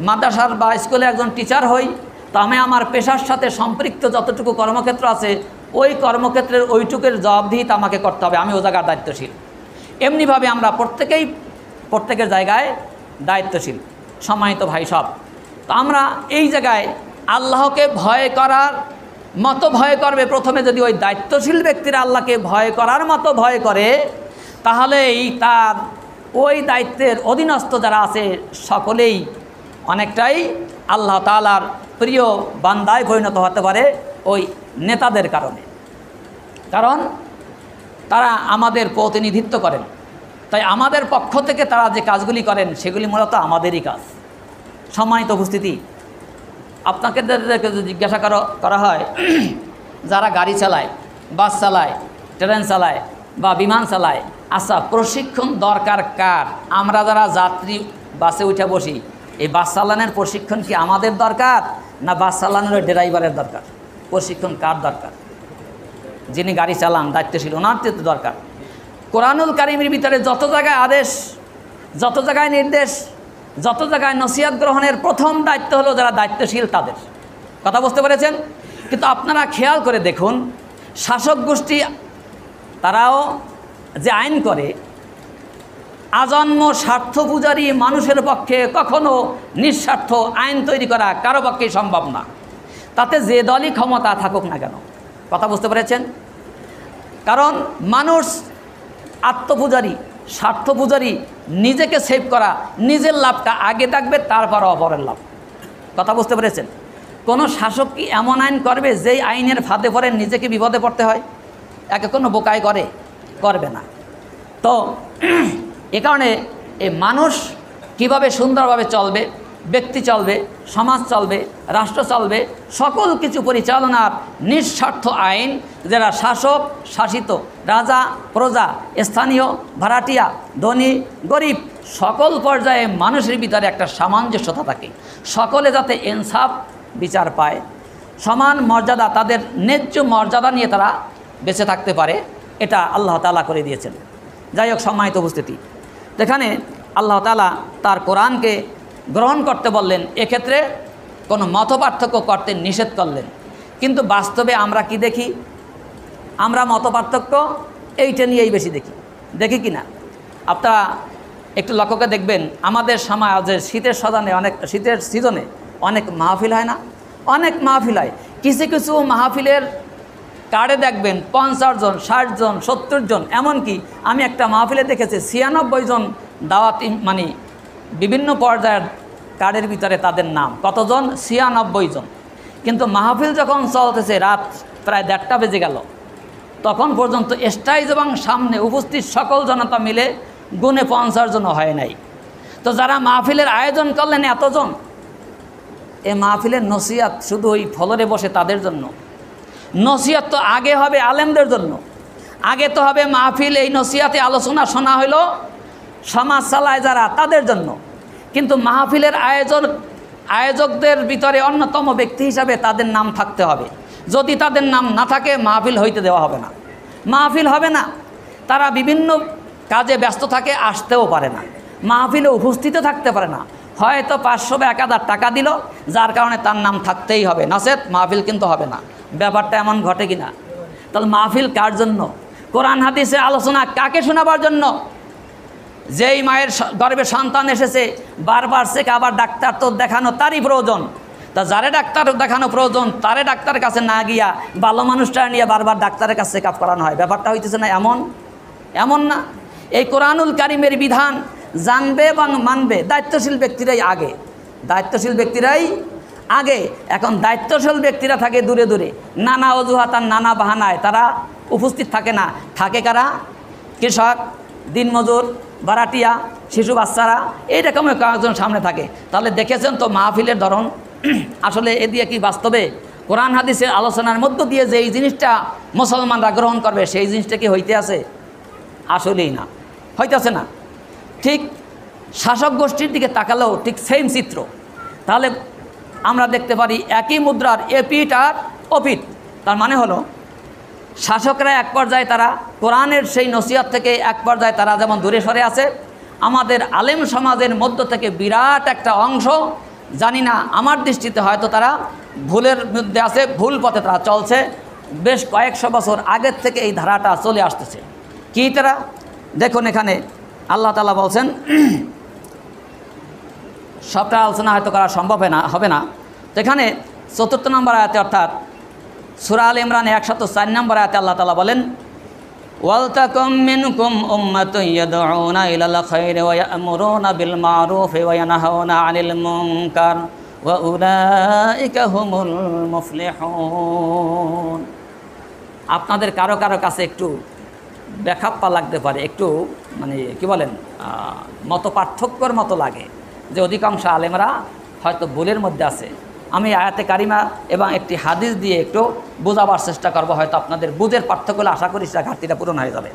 মাদ্রাসার বা স্কুলে একজন টিচার হই, তো আমি আমার পেশার সাথে সম্পৃক্ত যতটুকু কর্মক্ষেত্র আছে, ওই কর্মক্ষেত্রের ওইটুকুর জবাবদিহিতা আমাকে করতে হবে, আমি ও জায়গার দায়িত্বশীল। এমনিভাবে আমরা প্রত্যেকের জায়গায় দায়িত্বশীল। সম্মানিত ভাই সব, তো আমরা এই জায়গায় আল্লাহকে ভয় করার মতো ভয় করবে। প্রথমে যদি ওই দায়িত্বশীল ব্যক্তিরা আল্লাহকে ভয় করার মতো ভয় করে, তাহলেই তার ওই দায়িত্বের অধীনস্থ যারা আছে সকলেই অনেকটাই আল্লাহ তাআলার প্রিয় বান্দায় পরিণত হতে পারে ওই নেতাদের কারণে, কারণ তারা আমাদের প্রতিনিধিত্ব করেন। তাই আমাদের পক্ষ থেকে তারা যে কাজগুলি করেন সেগুলি মূলত আমাদেরই কাজ। সম্মানিত উপস্থিতি, আপনাদেরকে যদি জিজ্ঞাসা করা হয় যারা গাড়ি চালায়, বাস চালায়, ট্রেন চালায় বা বিমান চালায়, আচ্ছা প্রশিক্ষণ দরকার কার? আমরা যারা যাত্রী বাসে উঠে বসি, এই বাস চালানোর প্রশিক্ষণ কি আমাদের দরকার, না বাস চালানোর ড্রাইভারের দরকার? প্রশিক্ষণ কার দরকার? যিনি গাড়ি চালান, দায়িত্বশীল, ওনার তো দরকার। কোরআনুল কারীমের ভিতরে যত জায়গায় আদেশ, যত জায়গায় নির্দেশ, যত জায়গায় নসিহত গ্রহণের প্রথম দায়িত্ব হলো যারা দায়িত্বশীল তাদের। কথা বুঝতে পেরেছেন? কিন্তু আপনারা খেয়াল করে দেখুন, শাসক গোষ্ঠী তারাও যে আইন করে, আজন্ম স্বার্থ পূজারী মানুষের পক্ষে কখনো নিঃস্বার্থ আইন তৈরি করা কারো পক্ষেই সম্ভব না, তাতে যে দলই ক্ষমতা থাকুক না কেন। কথা বুঝতে পেরেছেন? কারণ মানুষ আত্মপূজারী, স্বার্থ পূজারী, নিজেকে সেভ করা, নিজের লাভটা আগে থাকবে, তারপর অপরের লাভ। কথা বুঝতে পেরেছেন? কোনো শাসক কি এমন আইন করবে যেই আইনের ফাঁদে পড়ে নিজেকে বিপদে পড়তে হয়? একে কোনো বোকাই করবে না। তো এ কারণে এই মানুষ কিভাবে সুন্দরভাবে চলবে, ব্যক্তি চলবে, সমাজ চলবে, রাষ্ট্র চলবে, সকল কিছু পরিচালনার নিঃস্বার্থ আইন, যারা শাসক শাসিত, রাজা প্রজা, স্থানীয় ভাড়াটিয়া, ধনী গরিব, সকল পর্যায়ে মানুষের ভিতরে একটা সামঞ্জস্যতা থাকে, সকলে যাতে ইনসাফ বিচার পায়, সমান মর্যাদা, তাদের ন্যায্য মর্যাদা নিয়ে তারা বেঁচে থাকতে পারে, এটা আল্লাহ তাআলা করে দিয়েছেন। যাই হোক, সম্মানিত উপস্থিতি, যেখানে আল্লাহ তাআলা তার কোরআনকে গ্রহণ করতে বললেন, এক্ষেত্রে কোনো মতপার্থক্য করতে নিষেধ করলেন। কিন্তু বাস্তবে আমরা কি দেখি? আমরা মতপার্থক্য এইটা নিয়েই বেশি দেখি কি না? আপনারা একটু লক্ষ্য করে দেখবেন, আমাদের সমাজে শীতের সিজনে অনেক মাহফিল হয় না? অনেক মাহফিল হয়। কিছু কিছু মাহফিলের কার্ডে দেখবেন 50 জন, 60 জন, 70 জন, এমনকি আমি একটা মাহফিলে দেখেছি 96 জন দাওয়াতি, মানে বিভিন্ন পর্যায়ের কার্ডের ভিতরে তাদের নাম কতজন? 96 জন। কিন্তু মাহফিল যখন চলতেছে, রাত প্রায় 1:30 বেজে গেল, তখন পর্যন্ত স্টেজ এবং সামনে উপস্থিত সকল জনতা মিলে গুণে 50 জনও হয় নাই। তো যারা মাহফিলের আয়োজন করলেন এতজন, এ মাহফিলের নসিহত শুধু ওই ফলরে বসে তাদের জন্য? নসিহত তো আগে হবে আলেমদের জন্য, আগে তো হবে মাহফিল, এই নসিহতে আলোচনা শোনা হলো সমাজ চালায় যারা, তাদের জন্য। কিন্তু মাহফিলের আয়োজকদের ভিতরে অন্যতম ব্যক্তি হিসাবে তাদের নাম থাকতে হবে। যদি তাদের নাম না থাকে, মাহফিল হইতে দেওয়া হবে না, মাহফিল হবে না। তারা বিভিন্ন কাজে ব্যস্ত থাকে, আসতেও পারে না, মাহফিলে উপস্থিত থাকতে পারে না। হয়তো 500 বা 1000 টাকা দিল, যার কারণে তার নাম থাকতেই হবে, নচেত মাহফিল কিন্তু হবে না। ব্যাপারটা এমন ঘটে কিনা? তাহলে মাহফিল কার জন্য? কোরআন হাদিসের আলোচনা কাকে শোনাবার জন্য? যেই মায়ের গর্ভে সন্তান এসেছে, বারবার চেক, আবার ডাক্তার তো দেখানো তারই প্রয়োজন। তা যারে ডাক্তার দেখানো প্রয়োজন, তারে ডাক্তারের কাছে না গিয়া ভালো মানুষটা নিয়ে বারবার ডাক্তারের কাছে চেক আপ করানো হয়। ব্যাপারটা হইতেছে না এমন না। এই কোরআনুল কারীমের বিধান জানবে এবং মানবে দায়িত্বশীল ব্যক্তিরাই আগে। এখন দায়িত্বশীল ব্যক্তিরা থাকে দূরে দূরে, নানা অজুহাত আর নানা বাহানায় তারা উপস্থিত থাকে না। থাকে কারা? কৃষক, দিনমজুর, ভাড়াটিয়া, শিশু বাচ্চারা, এইরকম কয়েকজন সামনে থাকে। তাহলে দেখেছেন তো মাহফিলের ধরন। আসলে এ দিয়ে কি বাস্তবে কোরআন হাদিসের আলোচনার মধ্য দিয়ে যে এই জিনিসটা মুসলমানরা গ্রহণ করবে, সেই জিনিসটা কি হইতে আছে? আসলেই না, হইতেছে না। ঠিক শাসক গোষ্ঠীর দিকে তাকালেও ঠিক সেম চিত্র। তাহলে আমরা দেখতে পারি একই মুদ্রার এপিঠ আর ওপিঠ। তার মানে হলো, শাসকরা এক পর্যায়ে তারা কোরআনের সেই নসিহত থেকে এক পর্যায়ে তারা যেমন দূরে সরে আছে, আমাদের আলেম সমাজের মধ্য থেকে বিরাট একটা অংশ, জানি না, আমার দৃষ্টিতে হয়তো তারা ভুলের মধ্যে আছে, ভুল পথে তারা চলছে। বেশ কয়েকশো বছর আগের থেকে এই ধারাটা চলে আসতেছে। কি তারা? দেখুন, এখানে আল্লাহ তাআলা বলছেন, সবটা আলোচনা হয়তো করা সম্ভব হবে না। তো এখানে 4 নম্বর আয়াতে, অর্থাৎ সূরা আল ইমরান 104 নম্বর আয়াতে আল্লাহ তাআলা বলেন, ওয়ালতাকুম মিনকুম উম্মাতুন ইয়াদউনা ইলাল খায়রি ওয়া ইয়া'মুরুনা বিল মা'রুফি ওয়া ইয়ানহাউনা আনিল মুনকার ওয়া উলাইকা হুমুল মুফলিহুন। আপনাদের কারো কাছে একটু ব্যাখ্যা লাগতে পারে, একটু মানে কি বলেন, মত পার্থক্যর মতো লাগে যে অধিকাংশ আলেমরা হয়তো ভুলের মধ্যে আছে, আমি আয়াতে কারিমা এবং একটি হাদিস দিয়ে একটু বোঝাবার চেষ্টা করব, হয়তো আপনাদের বুঝের পার্থক্য আশা করি সেটা ঘাটতিটা পূরণ হয়ে যাবে।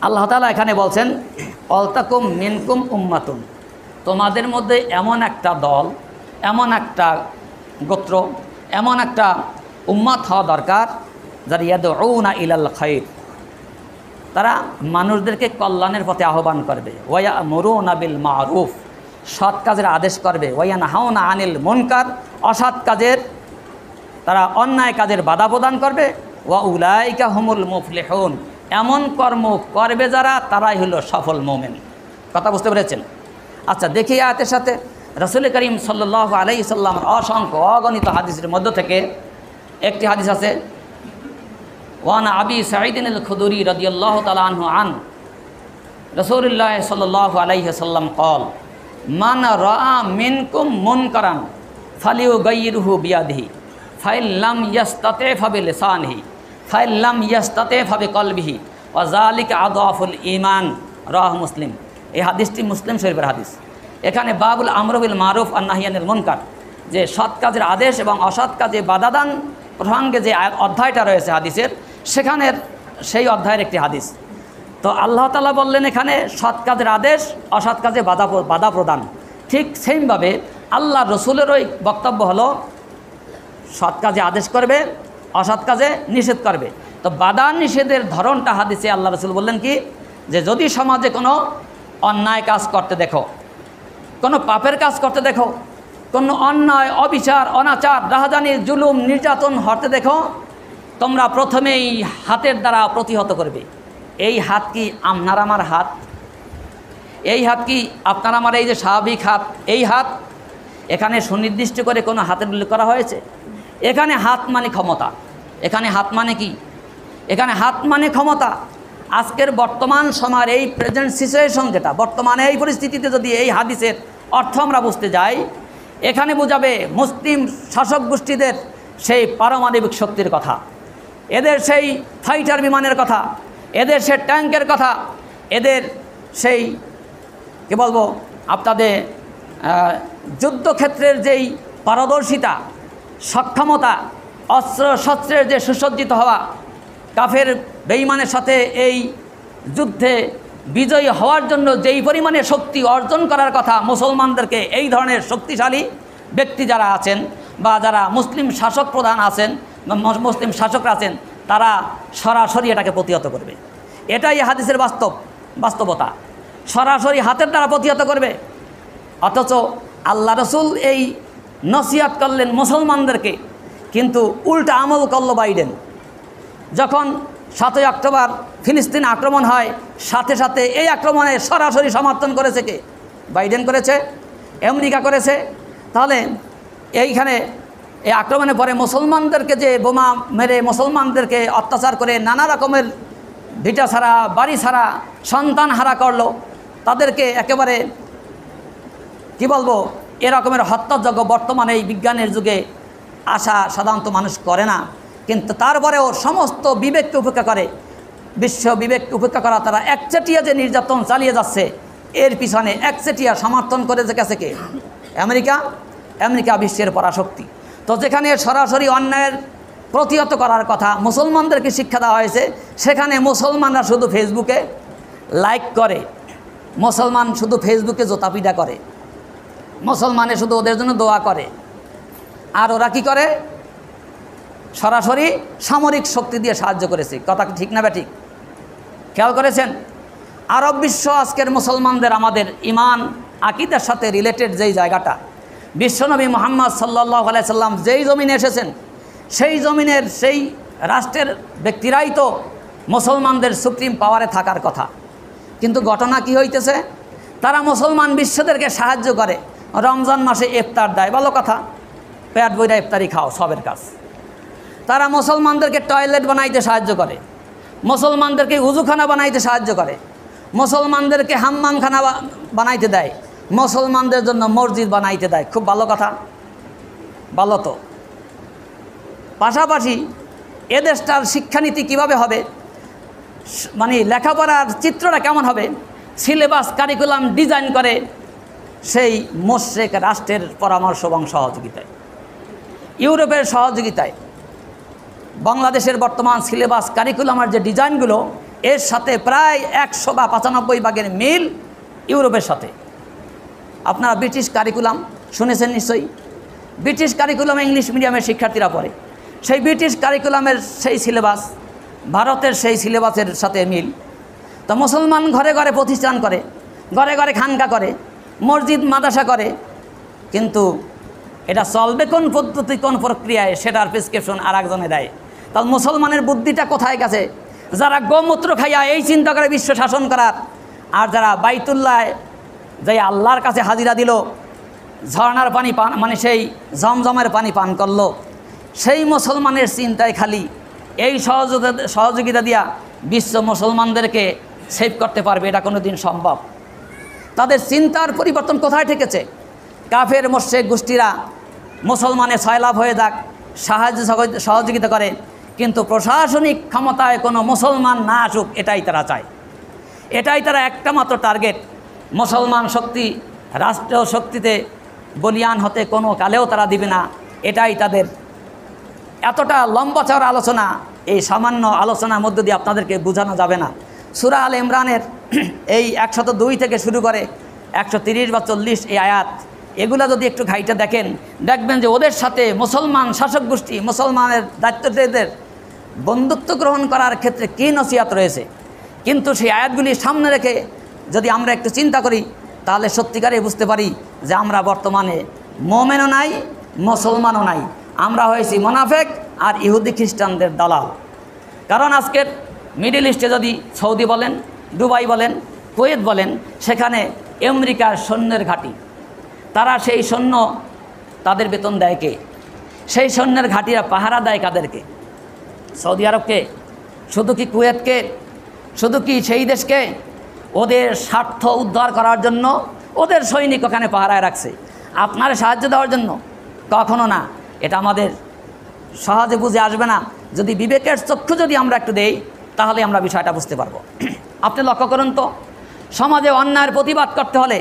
আল্লাহ তাআলা এখানে বলছেন অলতাকুম মিনকুম উম্মাতুন, তোমাদের মধ্যে এমন একটা দল, এমন একটা গোত্র, এমন একটা উম্মাত হওয়া দরকার যারা ইয়াদউনা ইলাল খায়র, তারা মানুষদেরকে কল্যাণের পথে আহ্বান করবে, ওয়ায়ামুরুনা বিল মারুফ, সৎ কাজের আদেশ করবে, ওয়ায়ানহাউনা আনিল মুনকার, অসৎ কাজের, তারা অন্যায় কাজের বাধা প্রদান করবে, ওয়া উলাইকা হুমুল মুফলিহুন, এমন কর্ম করবে যারা, তারাই হলো সফল মুমিন। কথা বুঝতে পেরেছেন? আচ্ছা, দেখি আয়াতের সাথে রাসূল করিম সাল্লাল্লাহু আলাইহি সাল্লামের অসংখ্য অগণিত হাদিসের মধ্য থেকে একটি হাদিস আছে, ওয়ান আবি সাঈদ আল খুদরি রাদিয়াল্লাহু তাআলা আনহু আন রাসূলুল্লাহ সাল্লাল্লাহু আলাইহি সাল্লাম قال মান রাআ মিনকুম মুনকারান ফালিয়ুগাইয়িরহু বিয়াদিহি ফাইন লাম ইয়াস্তাতি ফাবিলিসানিহি ফাইন লাম ইয়াস্তাতি ফাবিকলবিহি ওয়া যালিকা আদাফুল ঈমান, রাওয়াহু মুসলিম। এই হাদিসটি মুসলিম শরীফের হাদিস। এখানে বাবুল আমরু বিল মারুফ ওয়ান নাহি আনিল মুনকার, যে সৎ কাজের আদেশ এবং অসৎ কাজে বাধাদান প্রসঙ্গে যে অধ্যায়টা রয়েছে হাদিসের, সেখানের সেই অধ্যায়ের একটি হাদিস। তো আল্লাহ তাআলা বললেন এখানে সৎ কাজের আদেশ, অসৎ কাজে বাধা প্রদান। ঠিক সেইভাবে আল্লাহ রসুলেরই বক্তব্য হলো সৎ কাজে আদেশ করবে, অসৎ কাজে নিষেধ করবে। তো বাধা নিষেধের ধরনটা হাদিসে আল্লাহ রসুল বললেন কি, যে যদি সমাজে কোনো অন্যায় কাজ করতে দেখো, কোনো পাপের কাজ করতে দেখো, কোনো অন্যায়, অবিচার, অনাচার, রাহাজানি, জুলুম, নির্যাতন হতে দেখো, তোমরা প্রথমেই হাতের দ্বারা প্রতিহত করবে। এই হাত কি আপনার আমার হাত? এই হাত কি আপনার আমার এই যে স্বাভাবিক হাত? এই হাত? এখানে সুনির্দিষ্ট করে কোনো হাতের উল্লেখ করা হয়েছে? এখানে হাত মানে ক্ষমতা। এখানে হাত মানে কি? এখানে হাত মানে ক্ষমতা। আজকের বর্তমান সময়ের এই প্রেজেন্ট সিচুয়েশন, যেটা বর্তমানে এই পরিস্থিতিতে যদি এই হাদিসের অর্থ আমরা বুঝতে যাই, এখানে বোঝাবে মুসলিম শাসক গোষ্ঠীদের সেই পারমাণবিক শক্তির কথা, এদের সেই ফাইটার বিমানের কথা, এদের সেই ট্যাঙ্কের কথা, এদের সেই কী বলবো আপনাদের যুদ্ধক্ষেত্রের যেই পারদর্শিতা, সক্ষমতা, অস্ত্র শস্ত্রের যে সুসজ্জিত হওয়া, কাফের বেঈমানের সাথে এই যুদ্ধে বিজয়ী হওয়ার জন্য যেই পরিমাণে শক্তি অর্জন করার কথা মুসলমানদেরকে, এই ধরনের শক্তিশালী ব্যক্তি যারা আছেন বা যারা মুসলিম শাসক প্রধান আছেন, মুসলিম শাসকরা আছেন, তারা সরাসরি এটাকে প্রতিহত করবে। এটাই হাদিসের বাস্তবতা। সরাসরি হাতের দ্বারা প্রতিহত করবে। অথচ আল্লাহ রসুল এই নসিহত করলেন মুসলমানদেরকে, কিন্তু উল্টা আমল করল বাইডেন। যখন 7ই অক্টোবর ফিলিস্তিন আক্রমণ হয়, সাথে সাথে এই আক্রমণে সরাসরি সমর্থন করেছে কে? বাইডেন করেছে, আমেরিকা করেছে। তাহলে এইখানে এই আক্রমণের পরে মুসলমানদেরকে যে বোমা মেরে মুসলমানদেরকে অত্যাচার করে নানা রকমের ভিটা ছাড়া, বাড়ি ছাড়া, সন্তান হারা করলো, তাদেরকে একেবারে কি বলবো, এরকমের হত্যাযজ্ঞ বর্তমানে এই বিজ্ঞানের যুগে আশা সাধারণত মানুষ করে না। কিন্তু তারপরেও সমস্ত বিবেককে উপেক্ষা করে, বিশ্ব বিবেককে উপেক্ষা করা, তারা একচেটিয়া যে নির্যাতন চালিয়ে যাচ্ছে, এর পিছনে একচেটিয়া সমর্থন করে গেছে কে? আমেরিকা বিশ্বের পরাশক্তি। তো যেখানে সরাসরি অন্যায়ের প্রতিহত করার কথা মুসলমানদেরকে শিক্ষা দেওয়া হয়েছে, সেখানে মুসলমানরা শুধু ফেসবুকে লাইক করে, মুসলমান শুধু ফেসবুকে জোতাপিটা করে, মুসলমানে শুধু ওদের জন্য দোয়া করে। আর ওরা কি করে? সরাসরি সামরিক শক্তি দিয়ে সাহায্য করেছে। কথা ঠিক না ব্যাঠিক? খেয়াল করেছেন? আরব বিশ্ব আজকের মুসলমানদের, আমাদের ইমান আকিদার সাথে রিলেটেড যেই জায়গাটা, বিশ্বনবী মুহাম্মদ সাল্লাল্লাহু আলাইহি সাল্লাম যেই জমিনে এসেছেন, সেই জমিনের সেই রাষ্ট্রের ব্যক্তিরাই তো মুসলমানদের সুপ্রিম পাওয়ারে থাকার কথা। কিন্তু ঘটনা কি হইতেছে? তারা মুসলমান বিশ্বদেরকে সাহায্য করে, রমজান মাসে ইফতার দেয়, ভালো কথা, পেট বইরা ইফতারি খাও, সবের কাজ। তারা মুসলমানদেরকে টয়লেট বানাইতে সাহায্য করে, মুসলমানদেরকে উজুখানা বানাইতে সাহায্য করে, মুসলমানদেরকে হাম্মামখানা বানাইতে দেয়, মুসলমানদের জন্য মসজিদ বানাইতে দেয়। খুব ভালো কথা, ভালো তো। পাশাপাশি এদেশটার শিক্ষানীতি কিভাবে হবে, মানে লেখাপড়ার চিত্রটা কেমন হবে, সিলেবাস কারিকুলাম ডিজাইন করে সেই মুশরিক রাষ্ট্রের পরামর্শ এবং সহযোগিতায়, ইউরোপের সহযোগিতায় বাংলাদেশের বর্তমান সিলেবাস কারিকুলামের যে ডিজাইনগুলো, এর সাথে প্রায় 100 বা 95 ভাগের মিল ইউরোপের সাথে। আপনারা ব্রিটিশ কারিকুলাম শুনেছেন নিশ্চয়ই। ব্রিটিশ কারিকুলামে ইংলিশ মিডিয়ামের শিক্ষার্থীরা পড়ে, সেই ব্রিটিশ কারিকুলামের সেই সিলেবাস ভারতের সেই সিলেবাসের সাথে মিল। তো মুসলমান ঘরে ঘরে প্রতিষ্ঠান করে, ঘরে ঘরে খানকা করে, মসজিদ মাদ্রাসা করে, কিন্তু এটা চলবে কোন পদ্ধতি, কোন প্রক্রিয়ায়, সেটার প্রেসক্রিপশন আর একজনে দেয়। তাহলে মুসলমানের বুদ্ধিটা কোথায় গেছে? যারা গোমূত্র খাইয়া এই চিন্তা করে বিশ্ব শাসন করার, আর যারা বাইতুল্লায় যাই আল্লাহর কাছে হাজিরা দিল, ঝর্ণার পানি পান মানে সেই জমজমের পানি পান করলো, সেই মুসলমানের চিন্তায় খালি এই সহযোগিতা দিয়া বিশ্ব মুসলমানদেরকে সেভ করতে পারবে, এটা কোনো দিন সম্ভব? তাদের চিন্তার পরিবর্তন কোথায় ঠেকেছে? কাফের মুশরিক গোষ্ঠীরা মুসলমানের সয়লাভ হয়ে যাক, সাহায্য সহযোগিতা করে, কিন্তু প্রশাসনিক ক্ষমতায় কোনো মুসলমান না আসুক, এটাই তারা চায়। এটাই তারা একটা মাত্র টার্গেট। মুসলমান শক্তি রাষ্ট্রীয় শক্তিতে বলিয়ান হতে কোনো কালেও তারা দিবে না, এটাই তাদের। এতটা লম্বা চওড়া আলোচনা, এই সামান্য আলোচনার মধ্য দিয়ে আপনাদেরকে বোঝানো যাবে না। সূরা আল ইমরানের এই 102 থেকে শুরু করে 130 বা 40 এই আয়াত, এগুলা যদি একটু ঘাইটা দেখেন, দেখবেন যে ওদের সাথে মুসলমান শাসক গোষ্ঠী, মুসলমানের দায়িত্বদের বন্ধুত্ব গ্রহণ করার ক্ষেত্রে কী নসিহত রয়েছে। কিন্তু সেই আয়াতগুলি সামনে রেখে যদি আমরা একটু চিন্তা করি, তাহলে সত্যিকারে বুঝতে পারি যে আমরা বর্তমানে মোমেনও নাই, মুসলমানও নাই, আমরা হয়েছি মোনাফেক আর ইহুদি খ্রিস্টানদের দালাল। কারণ আজকের মিডল ইস্টে যদি সৌদি বলেন, দুবাই বলেন, কুয়েত বলেন, সেখানে আমেরিকার সৈন্যের ঘাঁটি। তারা সেই সৈন্য, তাদের বেতন দেয় কে? সেই সৈন্যের ঘাঁটিরা পাহারা দেয় কাদেরকে? সৌদি আরবকে? শুধু কি কুয়েতকে? শুধু কি সেই দেশকে? ওদের স্বার্থ উদ্ধার করার জন্য ওদের সৈনিক ওখানে পাহারায় রাখছে, আপনার সাহায্য দেওয়ার জন্য? কখনো না। এটা আমাদের সহজে বুঝে আসবে না। যদি বিবেকের চক্ষু যদি আমরা একটু দেই, তাহলে আমরা বিষয়টা বুঝতে পারবো। আপনি লক্ষ্য করুন তো, সমাজে অন্যায়ের প্রতিবাদ করতে হলে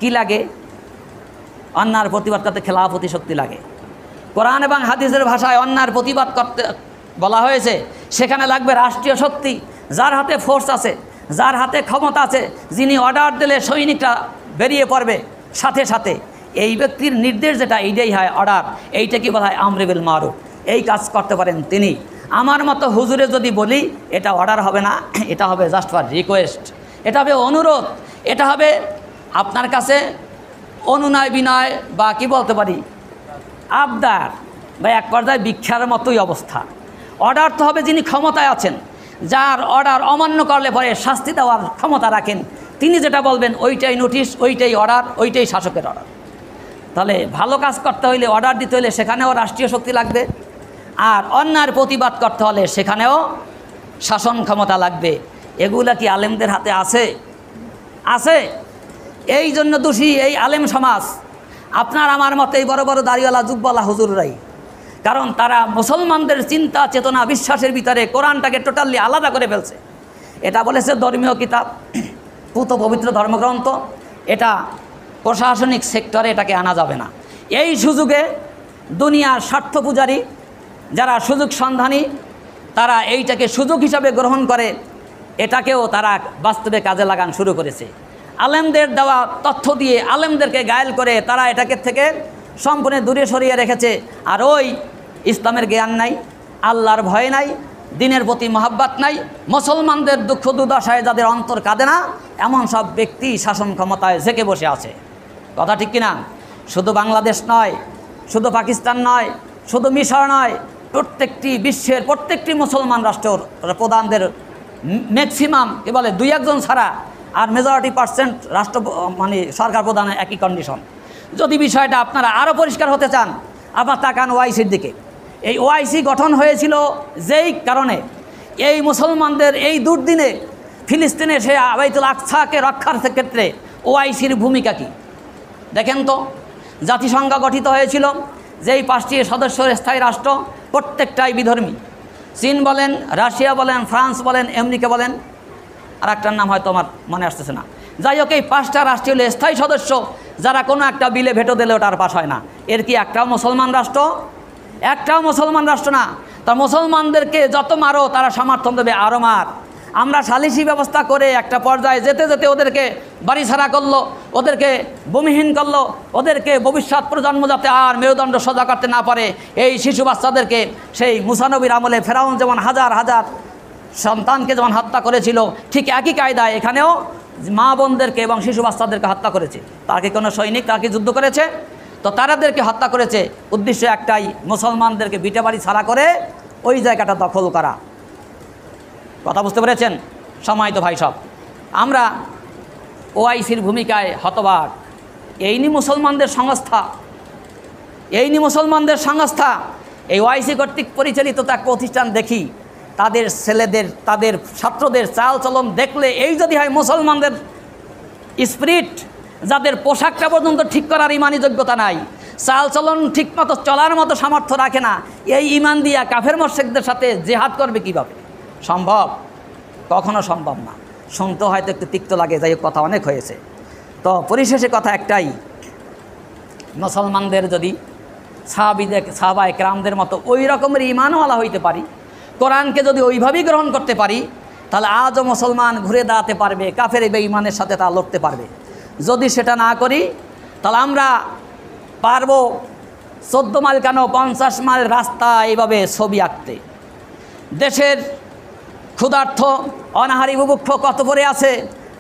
কি লাগে? অন্যায়ের প্রতিবাদ করতে খেলাফতি শক্তি লাগে। কোরআন এবং হাদিসের ভাষায় অন্যায়ের প্রতিবাদ করতে বলা হয়েছে, সেখানে লাগবে রাষ্ট্রীয় শক্তি, যার হাতে ফোর্স আছে, যার হাতে ক্ষমতা আছে, যিনি অর্ডার দিলে সৈনিকরা বেরিয়ে পড়বে সাথে সাথে। এই ব্যক্তির নির্দেশ যেটা, এইটাই হয় অর্ডার। এইটা কি বলা হয়? আমর বিল মারুফ। এই কাজ করতে পারেন তিনি। আমার মতো হুজুরে যদি বলি, এটা অর্ডার হবে না, এটা হবে জাস্ট ফর রিকোয়েস্ট, এটা হবে অনুরোধ, এটা হবে আপনার কাছে অনুনয় বিনয়, বা কি বলতে পারি, আবদার, বা এক পর্যায়ে ভিক্ষার মতোই অবস্থা। অর্ডার তো হবে যিনি ক্ষমতায় আছেন, যার অর্ডার অমান্য করলে পরে শাস্তি দেওয়ার ক্ষমতা রাখেন, তিনি যেটা বলবেন ওইটাই নোটিশ, ওইটাই অর্ডার, ওইটাই শাসকের অর্ডার। তাহলে ভালো কাজ করতে হইলে, অর্ডার দিতে হলে সেখানেও রাষ্ট্রীয় শক্তি লাগবে, আর অন্যায়ের প্রতিবাদ করতে হলে সেখানেও শাসন ক্ষমতা লাগবে। এগুলা কি আলেমদের হাতে আছে? আছে। এই জন্য দোষী এই আলেম সমাজ, আপনার আমার মতে এই বড় বড় দাড়িওয়ালা যুগওয়ালা হুজুররাই। কারণ তারা মুসলমানদের চিন্তা চেতনা বিশ্বাসের ভিতরে কোরআনটাকে টোটালি আলাদা করে ফেলছে। এটা বলেছে ধর্মীয় কিতাব, পুত পবিত্র ধর্মগ্রন্থ, এটা প্রশাসনিক সেক্টরে এটাকে আনা যাবে না। এই সুযোগে দুনিয়ার স্বার্থ পূজারী যারা সুযোগ সন্ধানী, তারা এইটাকে সুযোগ হিসাবে গ্রহণ করে, এটাকেও তারা বাস্তবে কাজে লাগান শুরু করেছে। আলেমদের দেওয়া তথ্য দিয়ে আলেমদেরকে গায়েল করে তারা এটাকে থেকে সম্পূর্ণ দূরে সরিয়ে রেখেছে। আর ওই ইসলামের জ্ঞান নাই, আল্লাহর ভয় নাই, দিনের প্রতি মহাব্বত নাই, মুসলমানদের দুঃখ দুর্দশায় যাদের অন্তর কাঁদে না, এমন সব ব্যক্তি শাসন ক্ষমতায় জেকে বসে আছে। কথা ঠিক কিনা? শুধু বাংলাদেশ নয়, শুধু পাকিস্তান নয়, শুধু মিশর নয়, প্রত্যেকটি বিশ্বের প্রত্যেকটি মুসলমান রাষ্ট্রের প্রধানদের ম্যাক্সিমাম কি বলে 2-1 ছাড়া, আর মেজরিটি পার্সেন্ট রাষ্ট্র মানে সরকার প্রধানের একই কন্ডিশন। যদি বিষয়টা আপনারা আরও পরিষ্কার হতে চান, আপনার তাকান ওআইসির দিকে। এই ওআইসি গঠন হয়েছিল যেই কারণে, এই মুসলমানদের এই দুর্দিনে ফিলিস্তিনে সে বাইতুল আকসাকে রক্ষার ক্ষেত্রে ওআইসির ভূমিকা কী দেখেন তো। জাতিসংঘ গঠিত হয়েছিল যেই 5টি সদস্যের স্থায়ী রাষ্ট্র, প্রত্যেকটাই বিধর্মী। চীন বলেন, রাশিয়া বলেন, ফ্রান্স বলেন, আমেরিকা বলেন, আর একটার নাম হয়তো আমার মনে আসতেছে না। যাই হোক, এই 5টা রাষ্ট্রীয় স্থায়ী সদস্য যারা কোনো একটা বিলে ভেটো দিলে ওটার পাশ হয় না। এর কি একটাও মুসলমান রাষ্ট্র? একটাও মুসলমান রাষ্ট্র না। তা মুসলমানদেরকে যত মারো তারা সমর্থন দেবে আরও মার। আমরা সালিসি ব্যবস্থা করে একটা পর্যায়ে যেতে যেতে ওদেরকে বাড়ি ছাড়া করলো, ওদেরকে ভূমিহীন করলো, ওদেরকে ভবিষ্যৎ প্রজন্ম যাতে আর মেরুদণ্ড সোজা করতে না পারে, এই শিশু বাচ্চাদেরকে সেই মুসা নবীর আমলে ফেরাউন যেমন হাজার হাজার সন্তানকে যেমন হত্যা করেছিল, ঠিক একই কায়দায় এখানেও মা বোনদেরকে এবং শিশু বাচ্চাদেরকে হত্যা করেছে। তার কি কোনো সৈনিক তার কি যুদ্ধ করেছে? তো তারাদেরকে হত্যা করেছে, উদ্দেশ্য একটাই, মুসলমানদেরকে ভিটে বাড়ি ছাড়া করে ওই জায়গাটা দখল করা। কথা বুঝতে পেরেছেন? সম্মানিত ভাই সব, আমরা ওআইসির ভূমিকায় হতবাক। এই নি মুসলমানদের সংস্থা, এই নি মুসলমানদের সংস্থা। এই ওআইসি কর্তৃক পরিচালিত এক প্রতিষ্ঠান দেখি, তাদের ছেলেদের, তাদের ছাত্রদের চাল চলন দেখলে এই যদি হয় মুসলমানদের স্পিরিট, যাদের পোশাকটা পর্যন্ত ঠিক করার ইমানি যোগ্যতা নাই, চাল চলন ঠিকমতো চলার মতো সামর্থ্য রাখে না, এই ইমান দিয়া কাফের মোশরিকদের সাথে জেহাদ করবে কীভাবে? সম্ভব? কখনো সম্ভব না। শুনতে হয়তো একটু তিক্ত লাগে, যাই হোক কথা অনেক হয়েছে। তো পরিশেষে কথা একটাই, মুসলমানদের যদি সাহাবা একরামদের মতো ওই রকমের ইমানওয়ালা হইতে পারি, কোরআনকে যদি ওইভাবেই গ্রহণ করতে পারি, তাহলে আজও মুসলমান ঘুরে দাঁড়াতে পারবে, কাফের বেঈমানের সাথে তা লড়তে পারবে। যদি সেটা না করি তাহলে আমরা পারবো 14 মাইল কেন 50 মাইল রাস্তা এইভাবে ছবি আঁকতে। দেশের ক্ষুধার্থ অনাহারী বুভুক্ষ কত পরে আছে,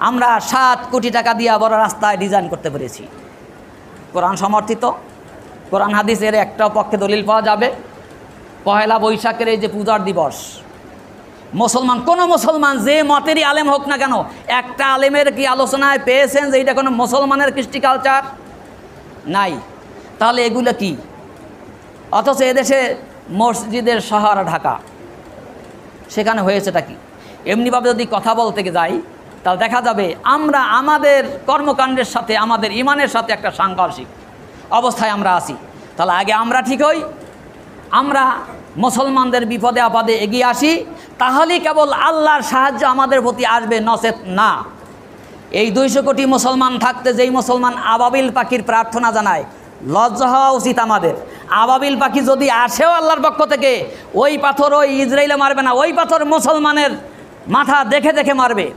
আমরা 7 কোটি টাকা দিয়ে বড় রাস্তায় ডিজাইন করতে পেরেছি। কোরআন সমর্থিত, কোরআন হাদিসের একটা পক্ষে দলিল পাওয়া যাবে। পহেলা বৈশাখের এই যে পূজার দিবস, মুসলমান, কোনো মুসলমান যে মতেরই আলেম হোক না কেন, একটা আলেমের কি আলোচনায় পেয়েছেন যে এটা কোনো মুসলমানের কৃষ্টি কালচার? নাই। তাহলে এগুলো কি? অথচ এদেশে মসজিদের শহর ঢাকা, সেখানে হয়েছেটা কি? এমনিভাবে যদি কথা বলতে যাই তাহলে দেখা যাবে আমরা আমাদের কর্মকাণ্ডের সাথে, আমাদের ইমানের সাথে একটা সাংঘর্ষিক অবস্থায় আমরা আছি। তাহলে আগে আমরা ঠিক হই, আমরা মুসলমানদের বিপদে আপদে এগিয়ে আসি, তাহলেই কেবল আল্লাহর সাহায্য আমাদের প্রতি আসবে, নচেত না। এই 200 কোটি মুসলমান থাকতে যেই মুসলমান আবাবিল পাখির প্রার্থনা জানায়, লজ্জা হওয়া উচিত আমাদের। আবাবিল পাখি যদি আসেও আল্লাহর পক্ষ থেকে, ওই পাথর ওই ইসরায়েলে মারবে না, ওই পাথর মুসলমানের মাথা দেখে দেখে মারবে।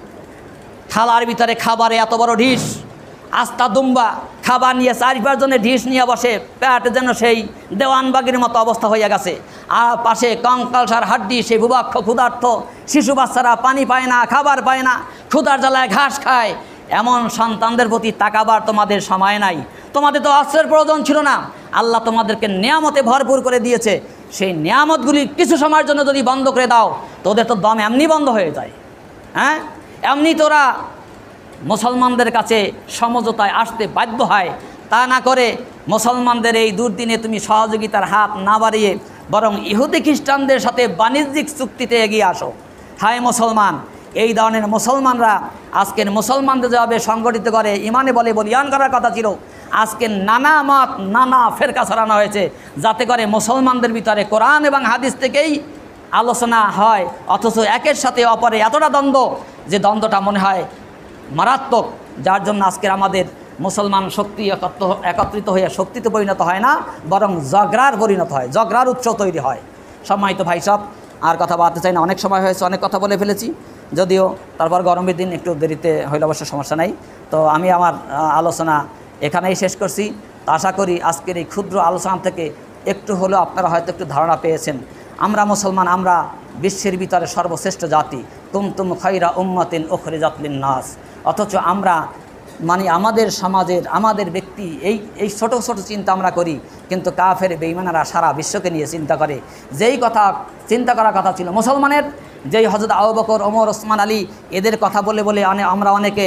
থালার ভিতরে খাবারে এত বড় ঢিস, আস্তা দুম্বা খাবার নিয়ে 4-5 জনে ঢিস নিয়ে বসে, পেট যেন সেই দেওয়ানবাগির মতো অবস্থা হয়ে গেছে। আর পাশে কঙ্কালসার হাড্ডি, সেই ভূবাক্ষ ক্ষুধার্থ শিশু বাচ্চারা পানি পায় না, খাবার পায় না, ক্ষুধার জ্বালায় ঘাস খায়। এমন সন্তানদের প্রতি তাকাবার তোমাদের সময় নাই। তোমাদের তো অস্ত্রের প্রয়োজন ছিল না, আল্লাহ তোমাদেরকে নিয়ামতে ভরপুর করে দিয়েছে। সেই নিয়ামতগুলি কিছু সময়ের জন্য যদি বন্ধ করে দাও, তোদের তো দম এমনি বন্ধ হয়ে যায়। হ্যাঁ, এমনি তোরা মুসলমানদের কাছে সমঝোতায় আসতে বাধ্য হয়। তা না করে মুসলমানদের এই দুর্দিনে তুমি সহযোগিতার হাত না বাড়িয়ে বরং ইহুদি খ্রিস্টানদের সাথে বাণিজ্যিক চুক্তিতে এগিয়ে আসো। হায় মুসলমান, এই ধরনের মুসলমানরা আজকের মুসলমানদের যেভাবে সংগঠিত করে, ইমানে বলে বলিয়ান করার কথা ছিল, আজকে নানা মত নানা ফেরকা ছড়ানো হয়েছে, যাতে করে মুসলমানদের ভিতরে কোরআন এবং হাদিস থেকেই আলোচনা হয়, অথচ একের সাথে অপরে এতটা দ্বন্দ্ব যে দ্বন্দ্বটা মনে হয় মারাত্মক, যার জন্য আজকের আমাদের মুসলমান শক্তি একত্রিত হয়ে শক্তিতে পরিণত হয় না, বরং ঝগড়ার পরিণত হয়, ঝগড়ার উৎস তৈরি হয়। সম্মানিত ভাই সব, আর কথা বলতে চাই না, অনেক সময় হয়েছে, অনেক কথা বলে ফেলেছি। যদিও তারপর গরমের দিন একটু দেরিতে হইলে অবশ্য সমস্যা নাই। তো আমি আমার আলোচনা এখানেই শেষ করছি। তো আশা করি আজকের এই ক্ষুদ্র আলোচনা থেকে একটু হলেও আপনারা হয়তো একটু ধারণা পেয়েছেন। আমরা মুসলমান, আমরা বিশ্বের ভিতরে সর্বশ্রেষ্ঠ জাতি, কুনতুম খায়রা উম্মাতিন উখরিজাত লিন-নাস। অথচ আমরা আমাদের সমাজের, আমাদের ব্যক্তি এই ছোট ছোট চিন্তা আমরা করি, কিন্তু কাফের বেঈমানেরা সারা বিশ্বকে নিয়ে চিন্তা করে। যেই কথা চিন্তা করার কথা ছিল মুসলমানের, যেই হযরত আবু বকর, ওমর, ওসমান আলী, এদের কথা বলে বলে আমরা অনেকে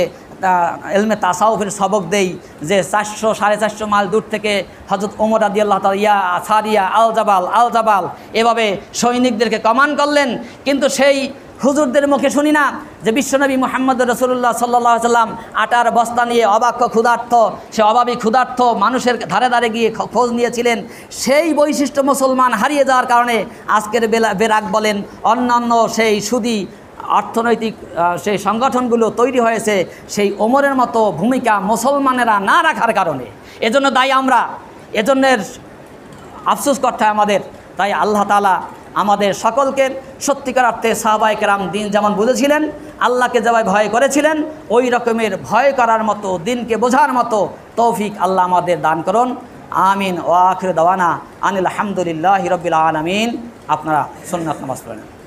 এলমে তাসাউফের সবক দেই যে 400-450 মাইল দূর থেকে হযরত ওমর রাদিয়াল্লাহু তাআলা ইয়া সারিয়া আল জাবাল এভাবে সৈনিকদেরকে কমান্ড করলেন। কিন্তু সেই হুজুরদের মুখে শুনি না যে বিশ্বনবী মুহাম্মদ রাসূলুল্লাহ সাল্লাল্লাহু আলাইহি ওয়াসাল্লাম আটার বস্তা নিয়ে অবাক্য ক্ষুধার্ত, সে অভাবী ক্ষুধার্ত মানুষের ধারে ধারে গিয়ে খোঁজ নিয়েছিলেন। সেই বৈশিষ্ট্য মুসলমান হারিয়ে যাওয়ার কারণে আজকের বেরাক বলেন, অন্যান্য সেই সুদী অর্থনৈতিক সেই সংগঠনগুলো তৈরি হয়েছে সেই ওমরের মতো ভূমিকা মুসলমানেরা না রাখার কারণে। এজন্য দায়ী আমরা, এজন্যের আফসোস করতে হয় আমাদের। তাই আল্লাহ তাআলা আমাদের সকলকে সত্যিকার অর্থে সাহাবায়ে কেরাম দিন যেমন বুঝেছিলেন, আল্লাহকে যেভাবে ভয় করেছিলেন, ওই রকমের ভয় করার মতো, দিনকে বোঝার মতো তৌফিক আল্লাহ আমাদের দান করুন। আমিন। ওয়া আখিরু দাওয়ানা আনিল হামদুলিল্লাহি রাব্বিল আলামিন। আপনারা সুন্নাত নামাজ পড়েন।